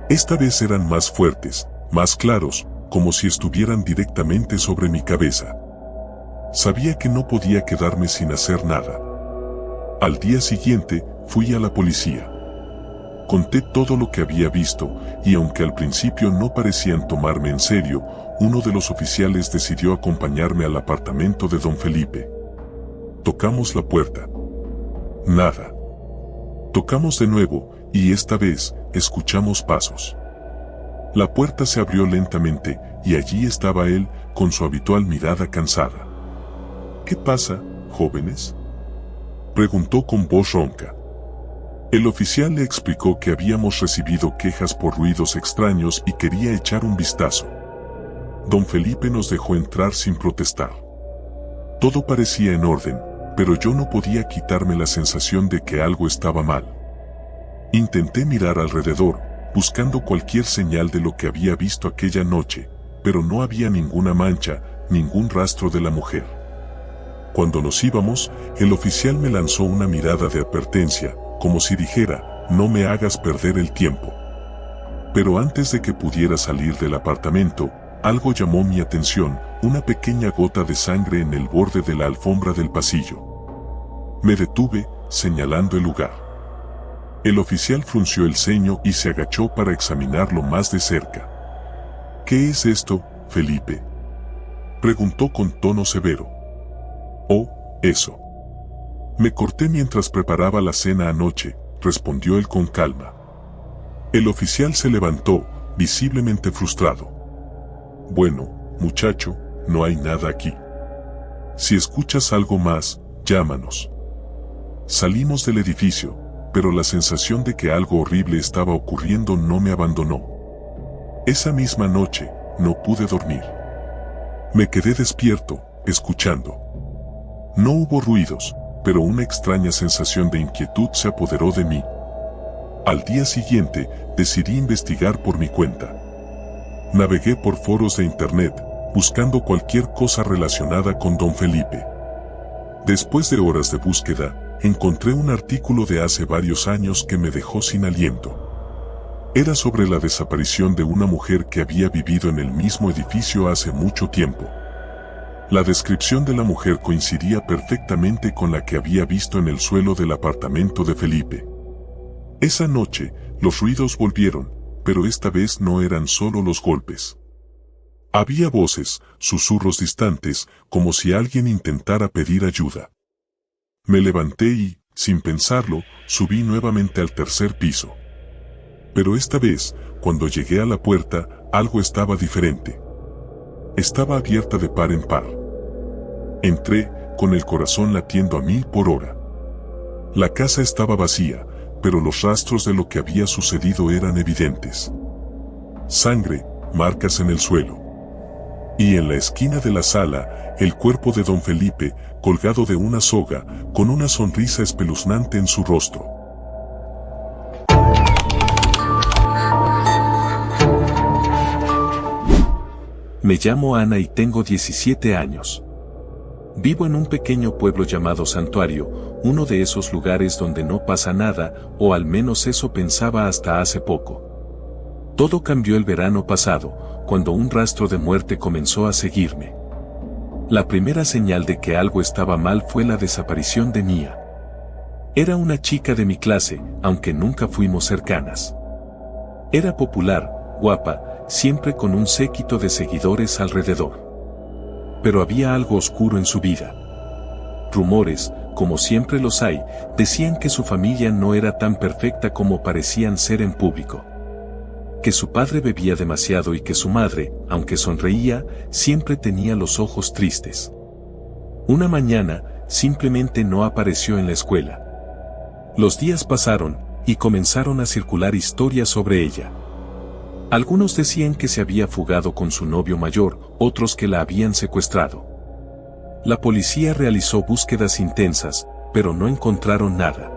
Esta vez eran más fuertes, más claros, como si estuvieran directamente sobre mi cabeza. Sabía que no podía quedarme sin hacer nada. Al día siguiente, fui a la policía. Conté todo lo que había visto, y aunque al principio no parecían tomarme en serio, uno de los oficiales decidió acompañarme al apartamento de don Felipe. Tocamos la puerta. Nada. Tocamos de nuevo, y esta vez, escuchamos pasos. La puerta se abrió lentamente, y allí estaba él, con su habitual mirada cansada. «¿Qué pasa, jóvenes?», preguntó con voz ronca. El oficial le explicó que habíamos recibido quejas por ruidos extraños y quería echar un vistazo. Don Felipe nos dejó entrar sin protestar. Todo parecía en orden, pero yo no podía quitarme la sensación de que algo estaba mal. Intenté mirar alrededor, buscando cualquier señal de lo que había visto aquella noche, pero no había ninguna mancha, ningún rastro de la mujer. Cuando nos íbamos, el oficial me lanzó una mirada de advertencia, como si dijera, «No me hagas perder el tiempo». Pero antes de que pudiera salir del apartamento, algo llamó mi atención, una pequeña gota de sangre en el borde de la alfombra del pasillo. Me detuve, señalando el lugar. El oficial frunció el ceño y se agachó para examinarlo más de cerca. «¿Qué es esto, Felipe?», preguntó con tono severo. «Oh, eso. Me corté mientras preparaba la cena anoche», respondió él con calma. El oficial se levantó, visiblemente frustrado. «Bueno, muchacho, no hay nada aquí. Si escuchas algo más, llámanos». Salimos del edificio, pero la sensación de que algo horrible estaba ocurriendo no me abandonó. Esa misma noche, no pude dormir. Me quedé despierto, escuchando. No hubo ruidos, pero una extraña sensación de inquietud se apoderó de mí. Al día siguiente, decidí investigar por mi cuenta. Navegué por foros de internet, buscando cualquier cosa relacionada con don Felipe. Después de horas de búsqueda, encontré un artículo de hace varios años que me dejó sin aliento. Era sobre la desaparición de una mujer que había vivido en el mismo edificio hace mucho tiempo. La descripción de la mujer coincidía perfectamente con la que había visto en el suelo del apartamento de Felipe. Esa noche, los ruidos volvieron, pero esta vez no eran solo los golpes. Había voces, susurros distantes, como si alguien intentara pedir ayuda. Me levanté y, sin pensarlo, subí nuevamente al tercer piso. Pero esta vez, cuando llegué a la puerta, algo estaba diferente. Estaba abierta de par en par. Entré, con el corazón latiendo a 1000 por hora. La casa estaba vacía, pero los rastros de lo que había sucedido eran evidentes. Sangre, marcas en el suelo. Y en la esquina de la sala, el cuerpo de don Felipe, colgado de una soga, con una sonrisa espeluznante en su rostro. Me llamo Ana y tengo 17 años. Vivo en un pequeño pueblo llamado Santuario, uno de esos lugares donde no pasa nada, o al menos eso pensaba hasta hace poco. Todo cambió el verano pasado, cuando un rastro de muerte comenzó a seguirme. La primera señal de que algo estaba mal fue la desaparición de Mía. Era una chica de mi clase, aunque nunca fuimos cercanas. Era popular, guapa, siempre con un séquito de seguidores alrededor. Pero había algo oscuro en su vida. Rumores, como siempre los hay, decían que su familia no era tan perfecta como parecían ser en público. Que su padre bebía demasiado y que su madre, aunque sonreía, siempre tenía los ojos tristes. Una mañana, simplemente no apareció en la escuela. Los días pasaron, y comenzaron a circular historias sobre ella. Algunos decían que se había fugado con su novio mayor, otros que la habían secuestrado. La policía realizó búsquedas intensas, pero no encontraron nada.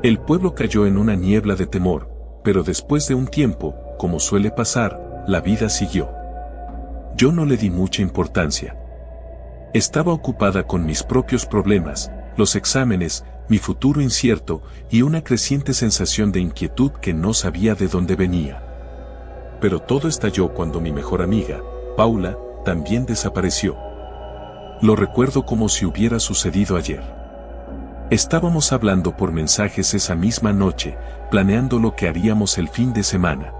El pueblo cayó en una niebla de temor, pero después de un tiempo, como suele pasar, la vida siguió. Yo no le di mucha importancia. Estaba ocupada con mis propios problemas, los exámenes, mi futuro incierto y una creciente sensación de inquietud que no sabía de dónde venía. Pero todo estalló cuando mi mejor amiga, Paula, también desapareció. Lo recuerdo como si hubiera sucedido ayer. Estábamos hablando por mensajes esa misma noche, planeando lo que haríamos el fin de semana.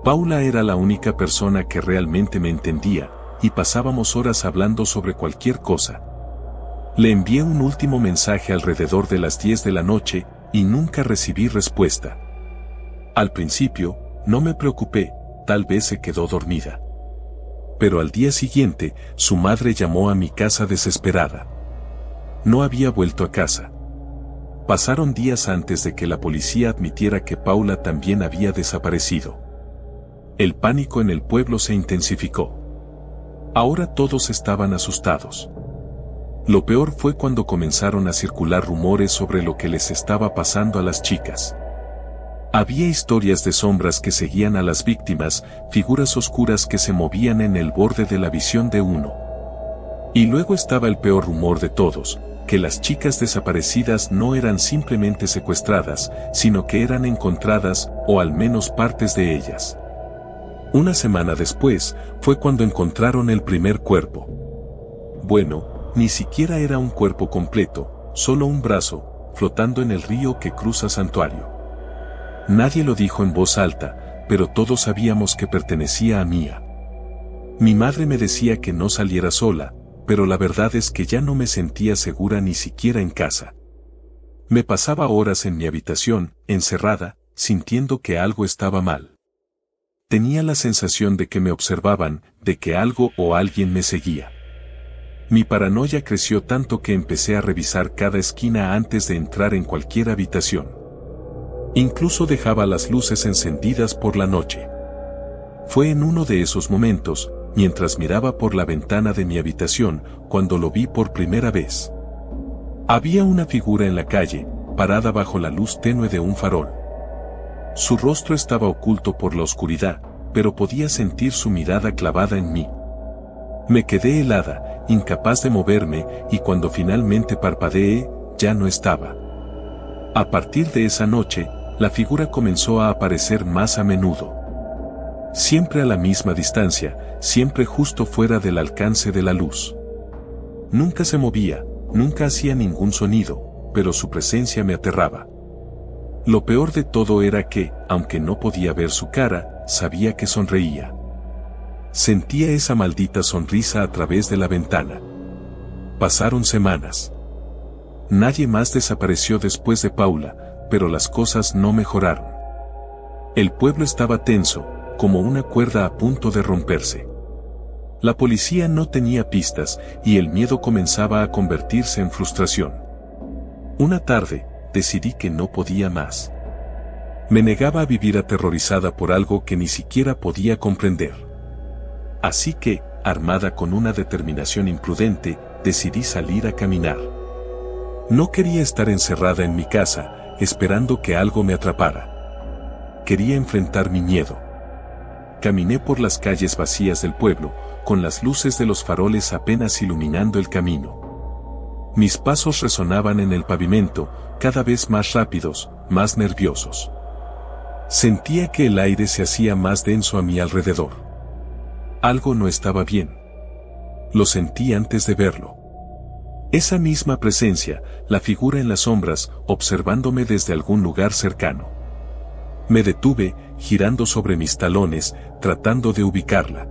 Paula era la única persona que realmente me entendía, y pasábamos horas hablando sobre cualquier cosa. Le envié un último mensaje alrededor de las 10 de la noche, y nunca recibí respuesta. Al principio, no me preocupé, tal vez se quedó dormida. Pero al día siguiente, su madre llamó a mi casa desesperada. No había vuelto a casa. Pasaron días antes de que la policía admitiera que Paula también había desaparecido. El pánico en el pueblo se intensificó. Ahora todos estaban asustados. Lo peor fue cuando comenzaron a circular rumores sobre lo que les estaba pasando a las chicas. Había historias de sombras que seguían a las víctimas, figuras oscuras que se movían en el borde de la visión de uno. Y luego estaba el peor rumor de todos, que las chicas desaparecidas no eran simplemente secuestradas, sino que eran encontradas, o al menos partes de ellas. Una semana después, fue cuando encontraron el primer cuerpo. Bueno, ni siquiera era un cuerpo completo, solo un brazo, flotando en el río que cruza Santuario. Nadie lo dijo en voz alta, pero todos sabíamos que pertenecía a Mía. Mi madre me decía que no saliera sola, pero la verdad es que ya no me sentía segura ni siquiera en casa. Me pasaba horas en mi habitación, encerrada, sintiendo que algo estaba mal. Tenía la sensación de que me observaban, de que algo o alguien me seguía. Mi paranoia creció tanto que empecé a revisar cada esquina antes de entrar en cualquier habitación. Incluso dejaba las luces encendidas por la noche. Fue en uno de esos momentos, mientras miraba por la ventana de mi habitación, cuando lo vi por primera vez. Había una figura en la calle, parada bajo la luz tenue de un farol. Su rostro estaba oculto por la oscuridad, pero podía sentir su mirada clavada en mí. Me quedé helada, incapaz de moverme, y cuando finalmente parpadeé, ya no estaba. A partir de esa noche, la figura comenzó a aparecer más a menudo. Siempre a la misma distancia, siempre justo fuera del alcance de la luz. Nunca se movía, nunca hacía ningún sonido, pero su presencia me aterraba. Lo peor de todo era que, aunque no podía ver su cara, sabía que sonreía. Sentía esa maldita sonrisa a través de la ventana. Pasaron semanas. Nadie más desapareció después de Paula, pero las cosas no mejoraron. El pueblo estaba tenso, como una cuerda a punto de romperse. La policía no tenía pistas y el miedo comenzaba a convertirse en frustración. Una tarde, decidí que no podía más. Me negaba a vivir aterrorizada por algo que ni siquiera podía comprender. Así que, armada con una determinación imprudente, decidí salir a caminar. No quería estar encerrada en mi casa, esperando que algo me atrapara. Quería enfrentar mi miedo. Caminé por las calles vacías del pueblo, con las luces de los faroles apenas iluminando el camino. Mis pasos resonaban en el pavimento, cada vez más rápidos, más nerviosos. Sentía que el aire se hacía más denso a mi alrededor. Algo no estaba bien. Lo sentí antes de verlo. Esa misma presencia, la figura en las sombras, observándome desde algún lugar cercano. Me detuve, girando sobre mis talones, tratando de ubicarla.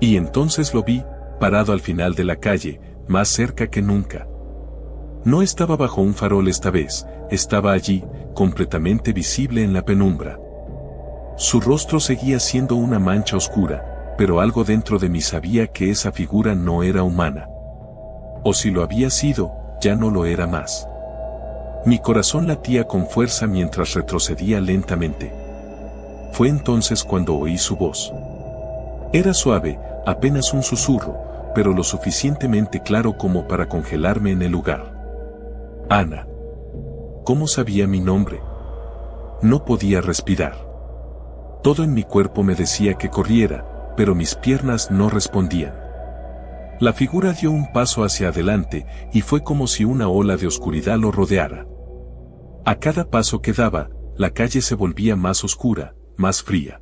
Y entonces lo vi, parado al final de la calle, más cerca que nunca. No estaba bajo un farol esta vez, estaba allí, completamente visible en la penumbra. Su rostro seguía siendo una mancha oscura, pero algo dentro de mí sabía que esa figura no era humana. O si lo había sido, ya no lo era más. Mi corazón latía con fuerza mientras retrocedía lentamente. Fue entonces cuando oí su voz. Era suave, apenas un susurro, pero lo suficientemente claro como para congelarme en el lugar. Ana. ¿Cómo sabía mi nombre? No podía respirar. Todo en mi cuerpo me decía que corriera, pero mis piernas no respondían. La figura dio un paso hacia adelante y fue como si una ola de oscuridad lo rodeara. A cada paso que daba, la calle se volvía más oscura, más fría.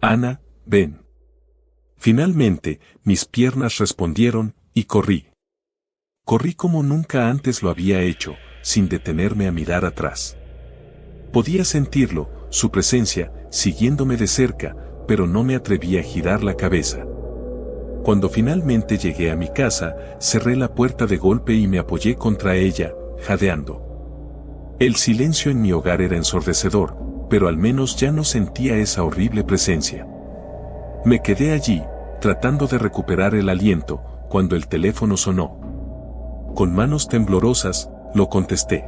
Ana, ven. Finalmente, mis piernas respondieron, y corrí. Corrí como nunca antes lo había hecho, sin detenerme a mirar atrás. Podía sentirlo, su presencia, siguiéndome de cerca, pero no me atreví a girar la cabeza. Cuando finalmente llegué a mi casa, cerré la puerta de golpe y me apoyé contra ella, jadeando. El silencio en mi hogar era ensordecedor, pero al menos ya no sentía esa horrible presencia. Me quedé allí, tratando de recuperar el aliento, cuando el teléfono sonó. Con manos temblorosas, lo contesté.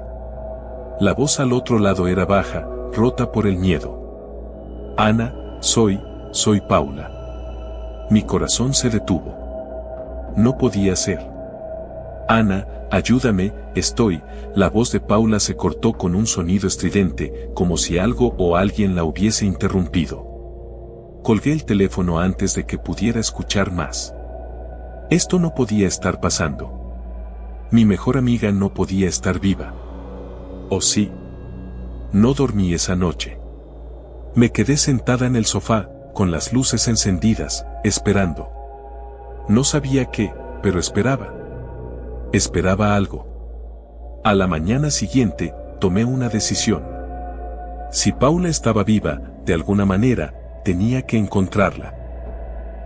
La voz al otro lado era baja, rota por el miedo. Ana, soy Paula. Mi corazón se detuvo. No podía ser. Ana, ayúdame, La voz de Paula se cortó con un sonido estridente, como si algo o alguien la hubiese interrumpido. Colgué el teléfono antes de que pudiera escuchar más. Esto no podía estar pasando. Mi mejor amiga no podía estar viva. ¿O sí? No dormí esa noche. Me quedé sentada en el sofá, con las luces encendidas, esperando. No sabía qué, pero esperaba. Esperaba algo. A la mañana siguiente, tomé una decisión. Si Paula estaba viva, de alguna manera, tenía que encontrarla.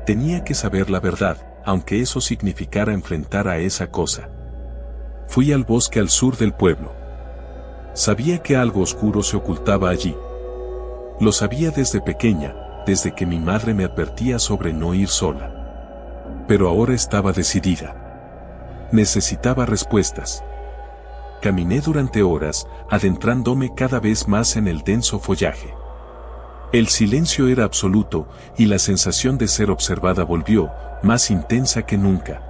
Tenía que saber la verdad, aunque eso significara enfrentar a esa cosa. Fui al bosque al sur del pueblo. Sabía que algo oscuro se ocultaba allí. Lo sabía desde pequeña, desde que mi madre me advertía sobre no ir sola. Pero ahora estaba decidida. Necesitaba respuestas. Caminé durante horas, adentrándome cada vez más en el denso follaje. El silencio era absoluto, y la sensación de ser observada volvió, más intensa que nunca.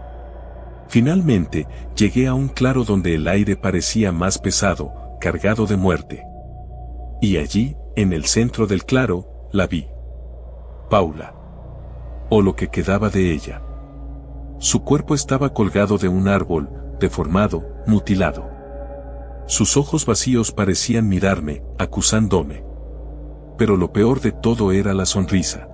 Finalmente, llegué a un claro donde el aire parecía más pesado, cargado de muerte. Y allí, en el centro del claro, la vi. Paula. O lo que quedaba de ella. Su cuerpo estaba colgado de un árbol, deformado, mutilado. Sus ojos vacíos parecían mirarme, acusándome. Pero lo peor de todo era la sonrisa.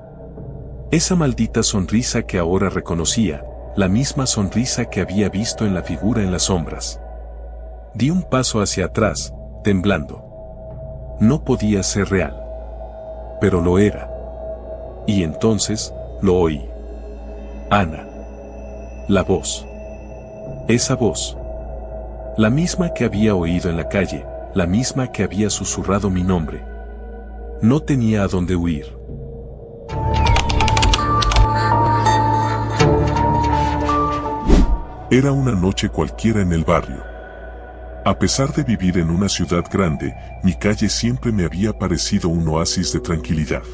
Esa maldita sonrisa que ahora reconocía, la misma sonrisa que había visto en la figura en las sombras. Di un paso hacia atrás, temblando. No podía ser real. Pero lo era. Y entonces, lo oí. Ana. La voz. Esa voz. La misma que había oído en la calle, la misma que había susurrado mi nombre. No tenía a dónde huir. Era una noche cualquiera en el barrio. A pesar de vivir en una ciudad grande, mi calle siempre me había parecido un oasis de tranquilidad.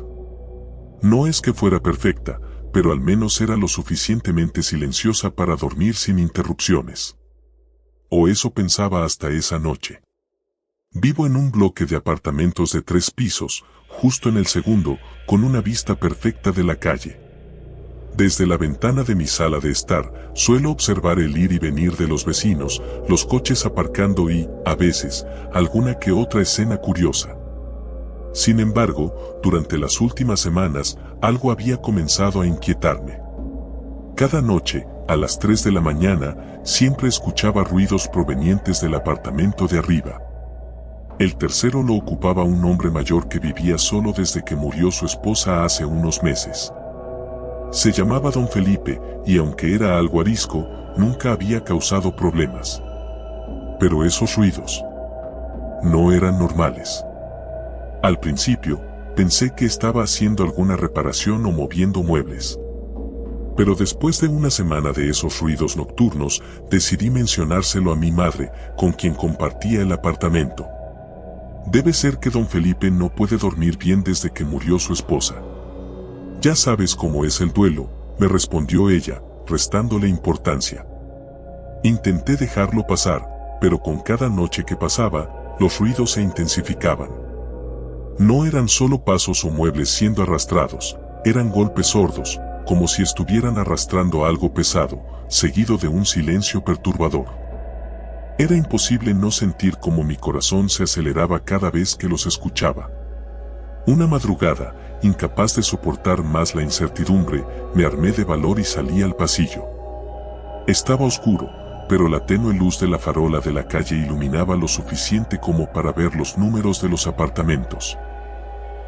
No es que fuera perfecta, pero al menos era lo suficientemente silenciosa para dormir sin interrupciones. O eso pensaba hasta esa noche. Vivo en un bloque de apartamentos de 3 pisos, justo en el segundo, con una vista perfecta de la calle. Desde la ventana de mi sala de estar, suelo observar el ir y venir de los vecinos, los coches aparcando y, a veces, alguna que otra escena curiosa. Sin embargo, durante las últimas semanas, algo había comenzado a inquietarme. Cada noche, a las 3 de la mañana, siempre escuchaba ruidos provenientes del apartamento de arriba. El tercero lo ocupaba un hombre mayor que vivía solo desde que murió su esposa hace unos meses. Se llamaba Don Felipe, y aunque era algo arisco, nunca había causado problemas. Pero esos ruidos no eran normales. Al principio, pensé que estaba haciendo alguna reparación o moviendo muebles. Pero después de una semana de esos ruidos nocturnos, decidí mencionárselo a mi madre, con quien compartía el apartamento. Debe ser que Don Felipe no puede dormir bien desde que murió su esposa. Ya sabes cómo es el duelo, me respondió ella, restándole importancia. Intenté dejarlo pasar, pero con cada noche que pasaba, los ruidos se intensificaban. No eran solo pasos o muebles siendo arrastrados, eran golpes sordos, como si estuvieran arrastrando algo pesado, seguido de un silencio perturbador. Era imposible no sentir cómo mi corazón se aceleraba cada vez que los escuchaba. Una madrugada, incapaz de soportar más la incertidumbre, me armé de valor y salí al pasillo. Estaba oscuro, pero la tenue luz de la farola de la calle iluminaba lo suficiente como para ver los números de los apartamentos.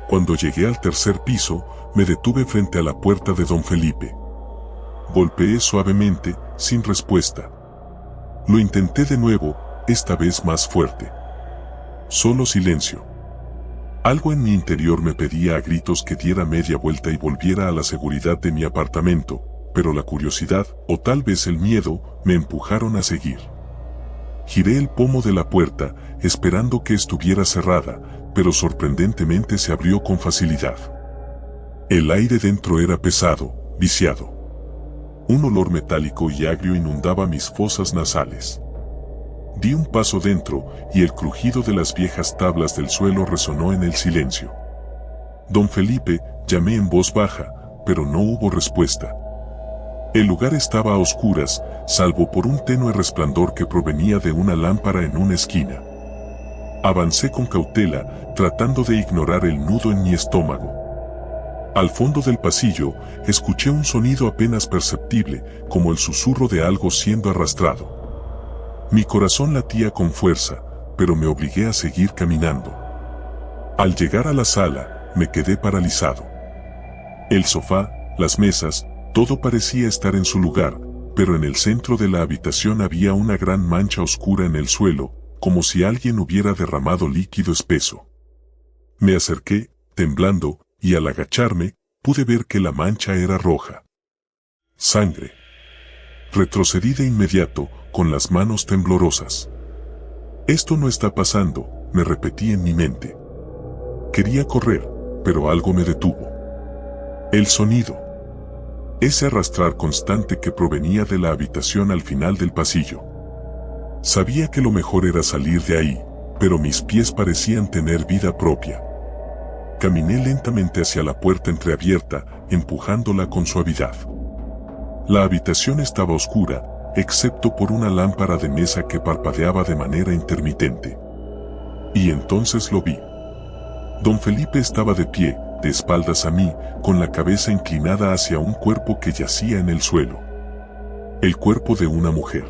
Cuando llegué al tercer piso, me detuve frente a la puerta de Don Felipe. Golpeé suavemente, sin respuesta. Lo intenté de nuevo, esta vez más fuerte. Solo silencio. Algo en mi interior me pedía a gritos que diera media vuelta y volviera a la seguridad de mi apartamento, pero la curiosidad, o tal vez el miedo, me empujaron a seguir. Giré el pomo de la puerta, esperando que estuviera cerrada, pero sorprendentemente se abrió con facilidad. El aire dentro era pesado, viciado. Un olor metálico y agrio inundaba mis fosas nasales. Di un paso dentro, y el crujido de las viejas tablas del suelo resonó en el silencio. Don Felipe, llamé en voz baja, pero no hubo respuesta. El lugar estaba a oscuras, salvo por un tenue resplandor que provenía de una lámpara en una esquina. Avancé con cautela, tratando de ignorar el nudo en mi estómago. Al fondo del pasillo, escuché un sonido apenas perceptible, como el susurro de algo siendo arrastrado. Mi corazón latía con fuerza, pero me obligué a seguir caminando. Al llegar a la sala, me quedé paralizado. El sofá, las mesas, todo parecía estar en su lugar, pero en el centro de la habitación había una gran mancha oscura en el suelo, como si alguien hubiera derramado líquido espeso. Me acerqué, temblando, y al agacharme, pude ver que la mancha era roja. Sangre. Retrocedí de inmediato, con las manos temblorosas. Esto no está pasando, me repetí en mi mente. Quería correr, pero algo me detuvo. El sonido. Ese arrastrar constante que provenía de la habitación al final del pasillo. Sabía que lo mejor era salir de ahí, pero mis pies parecían tener vida propia. Caminé lentamente hacia la puerta entreabierta, empujándola con suavidad. La habitación estaba oscura, excepto por una lámpara de mesa que parpadeaba de manera intermitente. Y entonces lo vi. Don Felipe estaba de pie, de espaldas a mí, con la cabeza inclinada hacia un cuerpo que yacía en el suelo. El cuerpo de una mujer.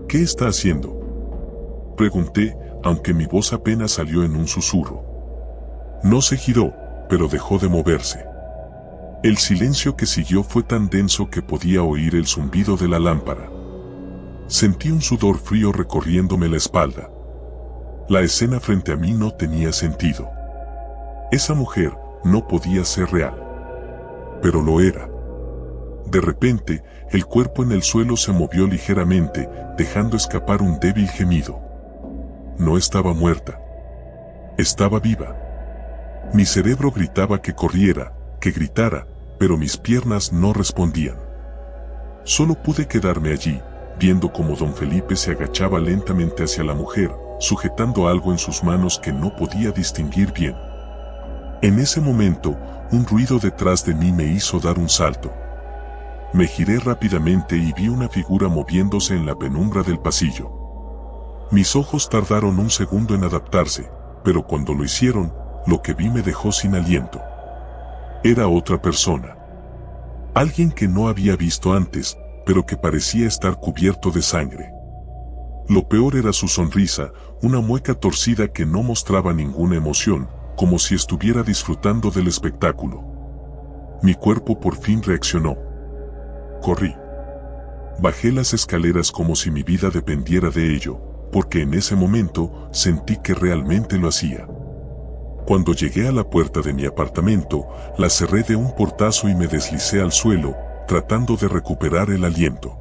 ¿Qué está haciendo?, pregunté, aunque mi voz apenas salió en un susurro. No se giró, pero dejó de moverse. El silencio que siguió fue tan denso que podía oír el zumbido de la lámpara. Sentí un sudor frío recorriéndome la espalda. La escena frente a mí no tenía sentido. Esa mujer no podía ser real. Pero lo era. De repente, el cuerpo en el suelo se movió ligeramente, dejando escapar un débil gemido. No estaba muerta. Estaba viva. Mi cerebro gritaba que corriera, que gritara, pero mis piernas no respondían. Solo pude quedarme allí, viendo cómo don Felipe se agachaba lentamente hacia la mujer, sujetando algo en sus manos que no podía distinguir bien. En ese momento, un ruido detrás de mí me hizo dar un salto. Me giré rápidamente y vi una figura moviéndose en la penumbra del pasillo. Mis ojos tardaron un segundo en adaptarse, pero cuando lo hicieron, lo que vi me dejó sin aliento. Era otra persona. Alguien que no había visto antes, pero que parecía estar cubierto de sangre. Lo peor era su sonrisa, una mueca torcida que no mostraba ninguna emoción, como si estuviera disfrutando del espectáculo. Mi cuerpo por fin reaccionó. Corrí. Bajé las escaleras como si mi vida dependiera de ello, porque en ese momento sentí que realmente lo hacía. Cuando llegué a la puerta de mi apartamento, la cerré de un portazo y me deslicé al suelo, tratando de recuperar el aliento.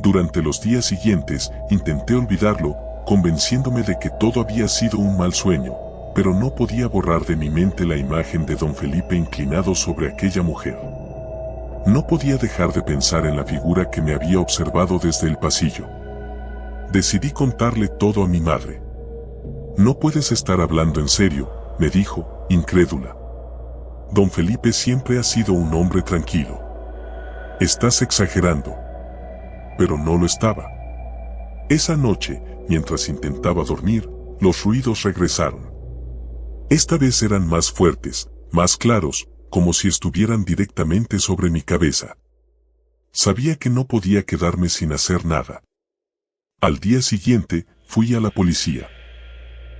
Durante los días siguientes, intenté olvidarlo, convenciéndome de que todo había sido un mal sueño, pero no podía borrar de mi mente la imagen de don Felipe inclinado sobre aquella mujer. No podía dejar de pensar en la figura que me había observado desde el pasillo. Decidí contarle todo a mi madre. «No puedes estar hablando en serio», me dijo, incrédula. «Don Felipe siempre ha sido un hombre tranquilo. Estás exagerando». Pero no lo estaba. Esa noche, mientras intentaba dormir, los ruidos regresaron. Esta vez eran más fuertes, más claros, como si estuvieran directamente sobre mi cabeza. Sabía que no podía quedarme sin hacer nada. Al día siguiente, fui a la policía.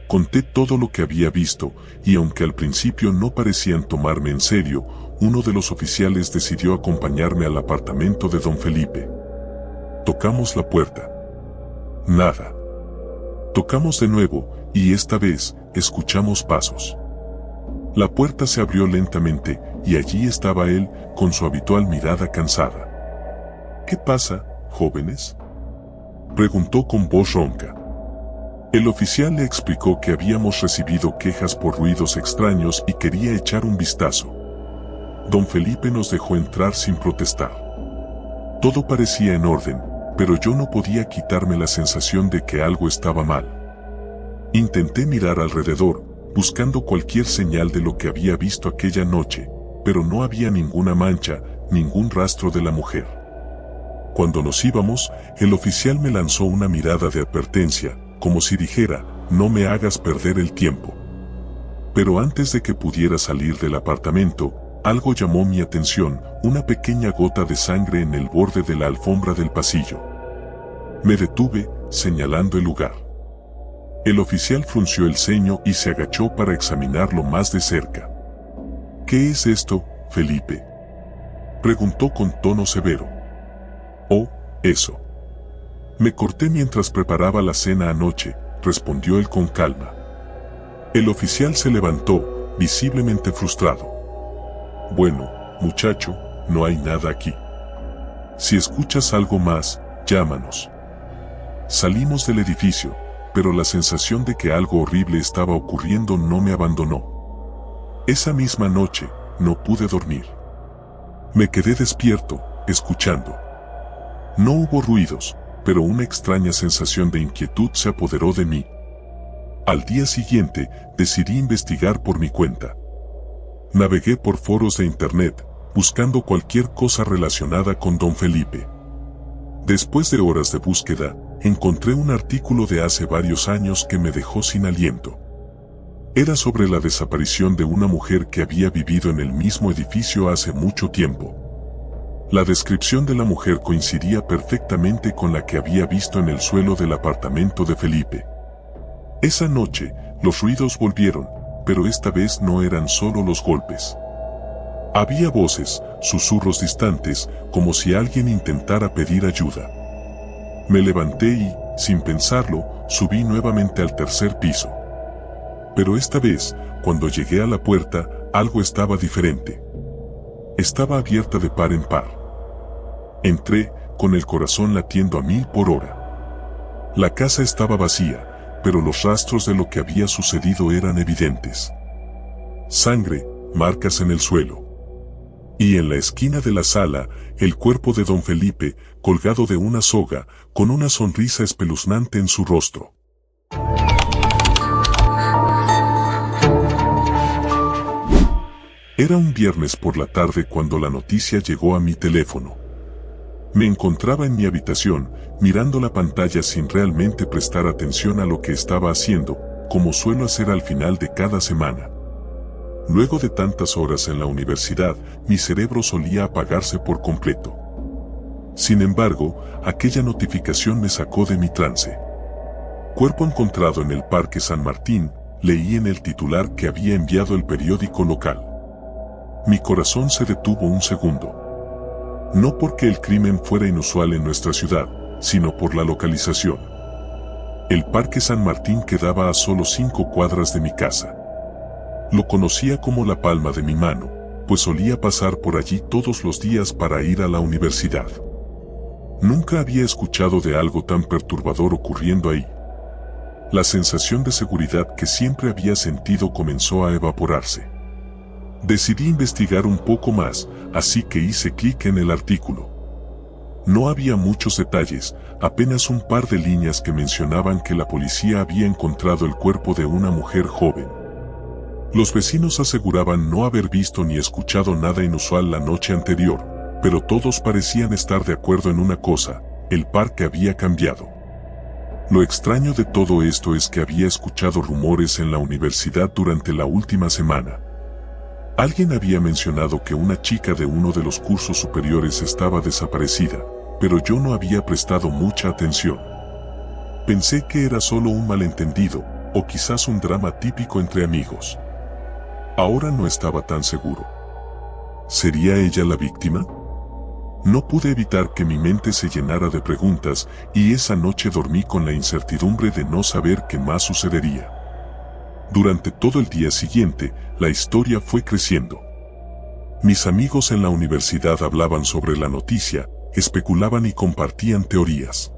Conté todo lo que había visto, y aunque al principio no parecían tomarme en serio, uno de los oficiales decidió acompañarme al apartamento de don Felipe. Tocamos la puerta. Nada. Tocamos de nuevo, y esta vez, escuchamos pasos. La puerta se abrió lentamente, y allí estaba él, con su habitual mirada cansada. «¿Qué pasa, jóvenes?», preguntó con voz ronca. El oficial le explicó que habíamos recibido quejas por ruidos extraños y quería echar un vistazo. Don Felipe nos dejó entrar sin protestar. Todo parecía en orden, pero yo no podía quitarme la sensación de que algo estaba mal. Intenté mirar alrededor, buscando cualquier señal de lo que había visto aquella noche, pero no había ninguna mancha, ningún rastro de la mujer. Cuando nos íbamos, el oficial me lanzó una mirada de advertencia, como si dijera, «No me hagas perder el tiempo». Pero antes de que pudiera salir del apartamento, algo llamó mi atención, una pequeña gota de sangre en el borde de la alfombra del pasillo. Me detuve, señalando el lugar. El oficial frunció el ceño y se agachó para examinarlo más de cerca. «¿Qué es esto, Felipe?», preguntó con tono severo. «Oh, eso. Me corté mientras preparaba la cena anoche», respondió él con calma. El oficial se levantó, visiblemente frustrado. «Bueno, muchacho, no hay nada aquí. Si escuchas algo más, llámanos». Salimos del edificio, pero la sensación de que algo horrible estaba ocurriendo no me abandonó. Esa misma noche, no pude dormir. Me quedé despierto, escuchando. No hubo ruidos, pero una extraña sensación de inquietud se apoderó de mí. Al día siguiente, decidí investigar por mi cuenta. Navegué por foros de internet, buscando cualquier cosa relacionada con don Felipe. Después de horas de búsqueda, encontré un artículo de hace varios años que me dejó sin aliento. Era sobre la desaparición de una mujer que había vivido en el mismo edificio hace mucho tiempo. La descripción de la mujer coincidía perfectamente con la que había visto en el suelo del apartamento de Felipe. Esa noche, los ruidos volvieron, pero esta vez no eran solo los golpes. Había voces, susurros distantes, como si alguien intentara pedir ayuda. Me levanté y, sin pensarlo, subí nuevamente al tercer piso. Pero esta vez, cuando llegué a la puerta, algo estaba diferente. Estaba abierta de par en par. Entré, con el corazón latiendo a 1000 por hora. La casa estaba vacía, pero los rastros de lo que había sucedido eran evidentes. Sangre, marcas en el suelo. Y en la esquina de la sala, el cuerpo de don Felipe, colgado de una soga, con una sonrisa espeluznante en su rostro. Era un viernes por la tarde cuando la noticia llegó a mi teléfono. Me encontraba en mi habitación, mirando la pantalla sin realmente prestar atención a lo que estaba haciendo, como suelo hacer al final de cada semana. Luego de tantas horas en la universidad, mi cerebro solía apagarse por completo. Sin embargo, aquella notificación me sacó de mi trance. Cuerpo encontrado en el Parque San Martín, leí en el titular que había enviado el periódico local. Mi corazón se detuvo un segundo. No porque el crimen fuera inusual en nuestra ciudad, sino por la localización. El Parque San Martín quedaba a solo 5 cuadras de mi casa. Lo conocía como la palma de mi mano, pues solía pasar por allí todos los días para ir a la universidad. Nunca había escuchado de algo tan perturbador ocurriendo ahí. La sensación de seguridad que siempre había sentido comenzó a evaporarse. Decidí investigar un poco más, así que hice clic en el artículo. No había muchos detalles, apenas un par de líneas que mencionaban que la policía había encontrado el cuerpo de una mujer joven. Los vecinos aseguraban no haber visto ni escuchado nada inusual la noche anterior, pero todos parecían estar de acuerdo en una cosa: el parque había cambiado. Lo extraño de todo esto es que había escuchado rumores en la universidad durante la última semana. Alguien había mencionado que una chica de uno de los cursos superiores estaba desaparecida, pero yo no había prestado mucha atención. Pensé que era solo un malentendido, o quizás un drama típico entre amigos. Ahora no estaba tan seguro. ¿Sería ella la víctima? No pude evitar que mi mente se llenara de preguntas, y esa noche dormí con la incertidumbre de no saber qué más sucedería. Durante todo el día siguiente, la historia fue creciendo. Mis amigos en la universidad hablaban sobre la noticia, especulaban y compartían teorías.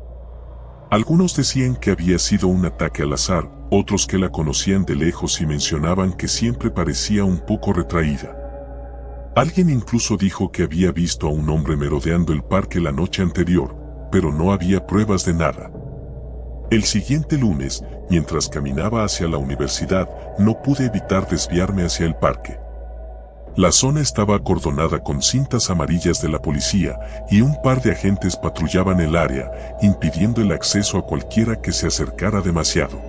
Algunos decían que había sido un ataque al azar, otros que la conocían de lejos y mencionaban que siempre parecía un poco retraída. Alguien incluso dijo que había visto a un hombre merodeando el parque la noche anterior, pero no había pruebas de nada. El siguiente lunes, mientras caminaba hacia la universidad, no pude evitar desviarme hacia el parque. La zona estaba acordonada con cintas amarillas de la policía, y un par de agentes patrullaban el área, impidiendo el acceso a cualquiera que se acercara demasiado.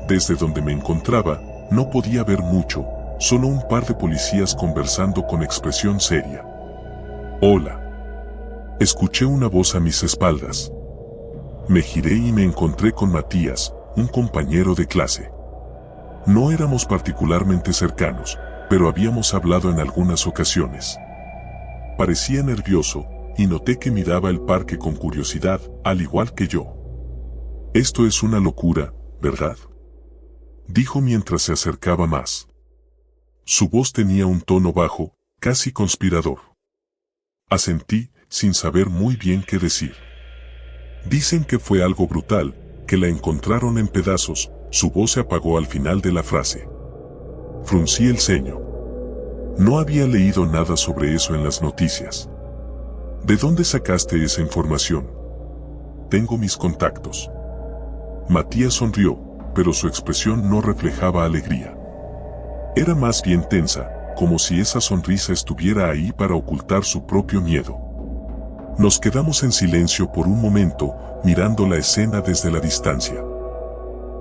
Desde donde me encontraba, no podía ver mucho, solo un par de policías conversando con expresión seria. «Hola». Escuché una voz a mis espaldas. Me giré y me encontré con Matías, un compañero de clase. No éramos particularmente cercanos, pero habíamos hablado en algunas ocasiones. Parecía nervioso, y noté que miraba el parque con curiosidad, al igual que yo. «Esto es una locura, ¿verdad?», dijo mientras se acercaba más. Su voz tenía un tono bajo, casi conspirador. Asentí, sin saber muy bien qué decir. «Dicen que fue algo brutal, que la encontraron en pedazos». Su voz se apagó al final de la frase. Fruncí el ceño. No había leído nada sobre eso en las noticias. ¿De dónde sacaste esa información? Tengo mis contactos. Matías sonrió, pero su expresión no reflejaba alegría. Era más bien tensa, como si esa sonrisa estuviera ahí para ocultar su propio miedo. Nos quedamos en silencio por un momento, mirando la escena desde la distancia.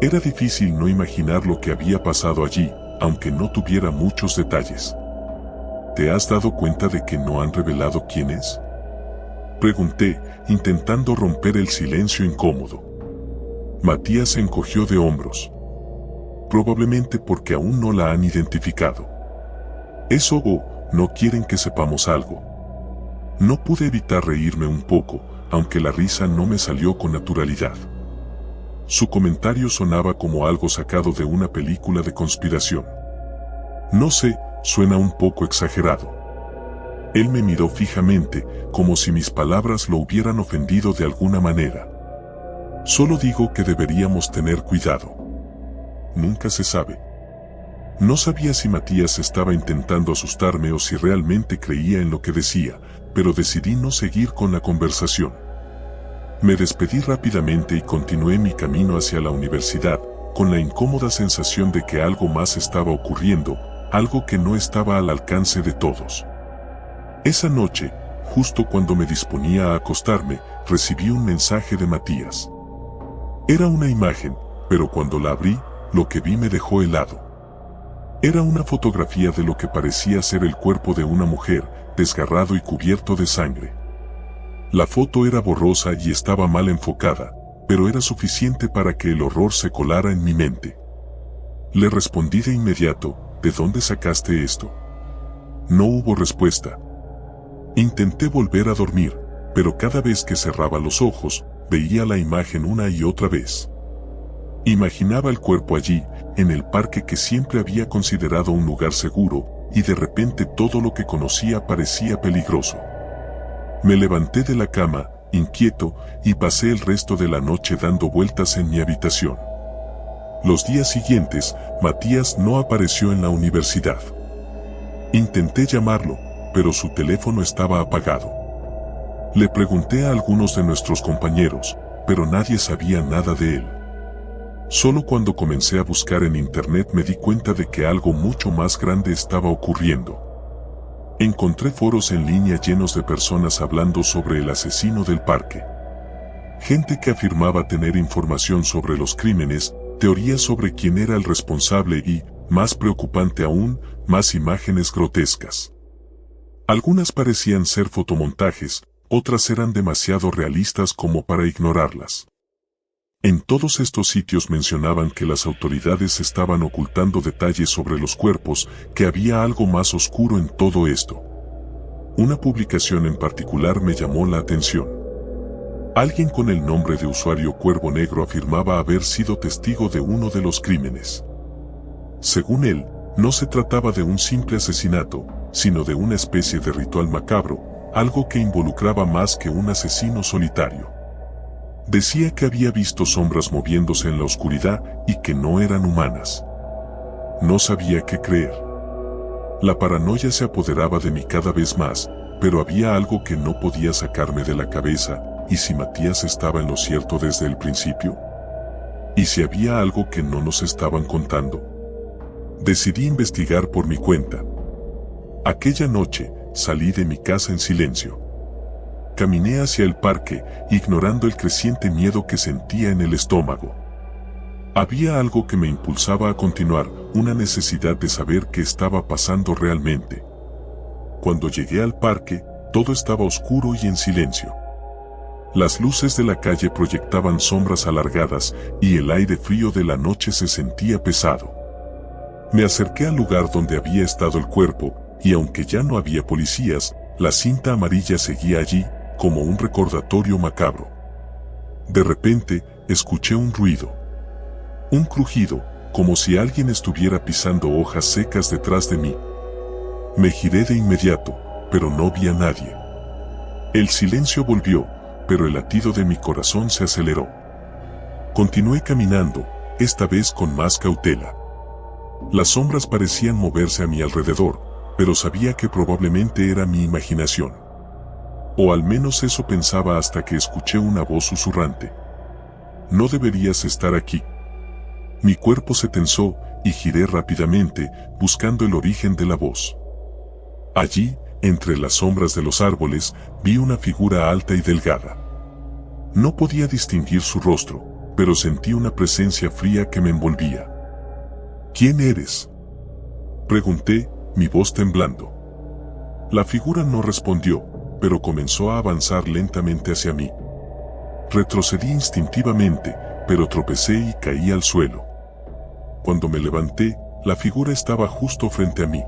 Era difícil no imaginar lo que había pasado allí, aunque no tuviera muchos detalles. ¿Te has dado cuenta de que no han revelado quién es?, pregunté, intentando romper el silencio incómodo. Matías se encogió de hombros. Probablemente porque aún no la han identificado. Eso o no quieren que sepamos algo. No pude evitar reírme un poco, aunque la risa no me salió con naturalidad. Su comentario sonaba como algo sacado de una película de conspiración. No sé, suena un poco exagerado. Él me miró fijamente, como si mis palabras lo hubieran ofendido de alguna manera. Solo digo que deberíamos tener cuidado. Nunca se sabe. No sabía si Matías estaba intentando asustarme o si realmente creía en lo que decía, pero decidí no seguir con la conversación. Me despedí rápidamente y continué mi camino hacia la universidad, con la incómoda sensación de que algo más estaba ocurriendo, algo que no estaba al alcance de todos. Esa noche, justo cuando me disponía a acostarme, recibí un mensaje de Matías. Era una imagen, pero cuando la abrí, lo que vi me dejó helado. Era una fotografía de lo que parecía ser el cuerpo de una mujer, desgarrado y cubierto de sangre. La foto era borrosa y estaba mal enfocada, pero era suficiente para que el horror se colara en mi mente. Le respondí de inmediato, ¿de dónde sacaste esto? No hubo respuesta. Intenté volver a dormir, pero cada vez que cerraba los ojos, veía la imagen una y otra vez. Imaginaba el cuerpo allí, en el parque que siempre había considerado un lugar seguro, y de repente todo lo que conocía parecía peligroso. Me levanté de la cama, inquieto, y pasé el resto de la noche dando vueltas en mi habitación. Los días siguientes, Matías no apareció en la universidad. Intenté llamarlo, pero su teléfono estaba apagado. Le pregunté a algunos de nuestros compañeros, pero nadie sabía nada de él. Solo cuando comencé a buscar en internet me di cuenta de que algo mucho más grande estaba ocurriendo. Encontré foros en línea llenos de personas hablando sobre el asesino del parque. Gente que afirmaba tener información sobre los crímenes, teorías sobre quién era el responsable y, más preocupante aún, más imágenes grotescas. Algunas parecían ser fotomontajes, otras eran demasiado realistas como para ignorarlas. En todos estos sitios mencionaban que las autoridades estaban ocultando detalles sobre los cuerpos, que había algo más oscuro en todo esto. Una publicación en particular me llamó la atención. Alguien con el nombre de usuario Cuervo Negro afirmaba haber sido testigo de uno de los crímenes. Según él, no se trataba de un simple asesinato, sino de una especie de ritual macabro, algo que involucraba más que un asesino solitario. Decía que había visto sombras moviéndose en la oscuridad y que no eran humanas. No sabía qué creer. La paranoia se apoderaba de mí cada vez más, pero había algo que no podía sacarme de la cabeza. ¿Y si Matías estaba en lo cierto desde el principio? ¿Y si había algo que no nos estaban contando? Decidí investigar por mi cuenta. Aquella noche, salí de mi casa en silencio. Caminé hacia el parque, ignorando el creciente miedo que sentía en el estómago. Había algo que me impulsaba a continuar, una necesidad de saber qué estaba pasando realmente. Cuando llegué al parque, todo estaba oscuro y en silencio. Las luces de la calle proyectaban sombras alargadas y el aire frío de la noche se sentía pesado. Me acerqué al lugar donde había estado el cuerpo, y aunque ya no había policías, la cinta amarilla seguía allí, como un recordatorio macabro. De repente, escuché un ruido. Un crujido, como si alguien estuviera pisando hojas secas detrás de mí. Me giré de inmediato, pero no vi a nadie. El silencio volvió, pero el latido de mi corazón se aceleró. Continué caminando, esta vez con más cautela. Las sombras parecían moverse a mi alrededor, pero sabía que probablemente era mi imaginación. O al menos eso pensaba hasta que escuché una voz susurrante. No deberías estar aquí. Mi cuerpo se tensó y giré rápidamente, buscando el origen de la voz. Allí, entre las sombras de los árboles, vi una figura alta y delgada. No podía distinguir su rostro, pero sentí una presencia fría que me envolvía. ¿Quién eres?, pregunté, mi voz temblando. La figura no respondió, pero comenzó a avanzar lentamente hacia mí. Retrocedí instintivamente, pero tropecé y caí al suelo. Cuando me levanté, la figura estaba justo frente a mí.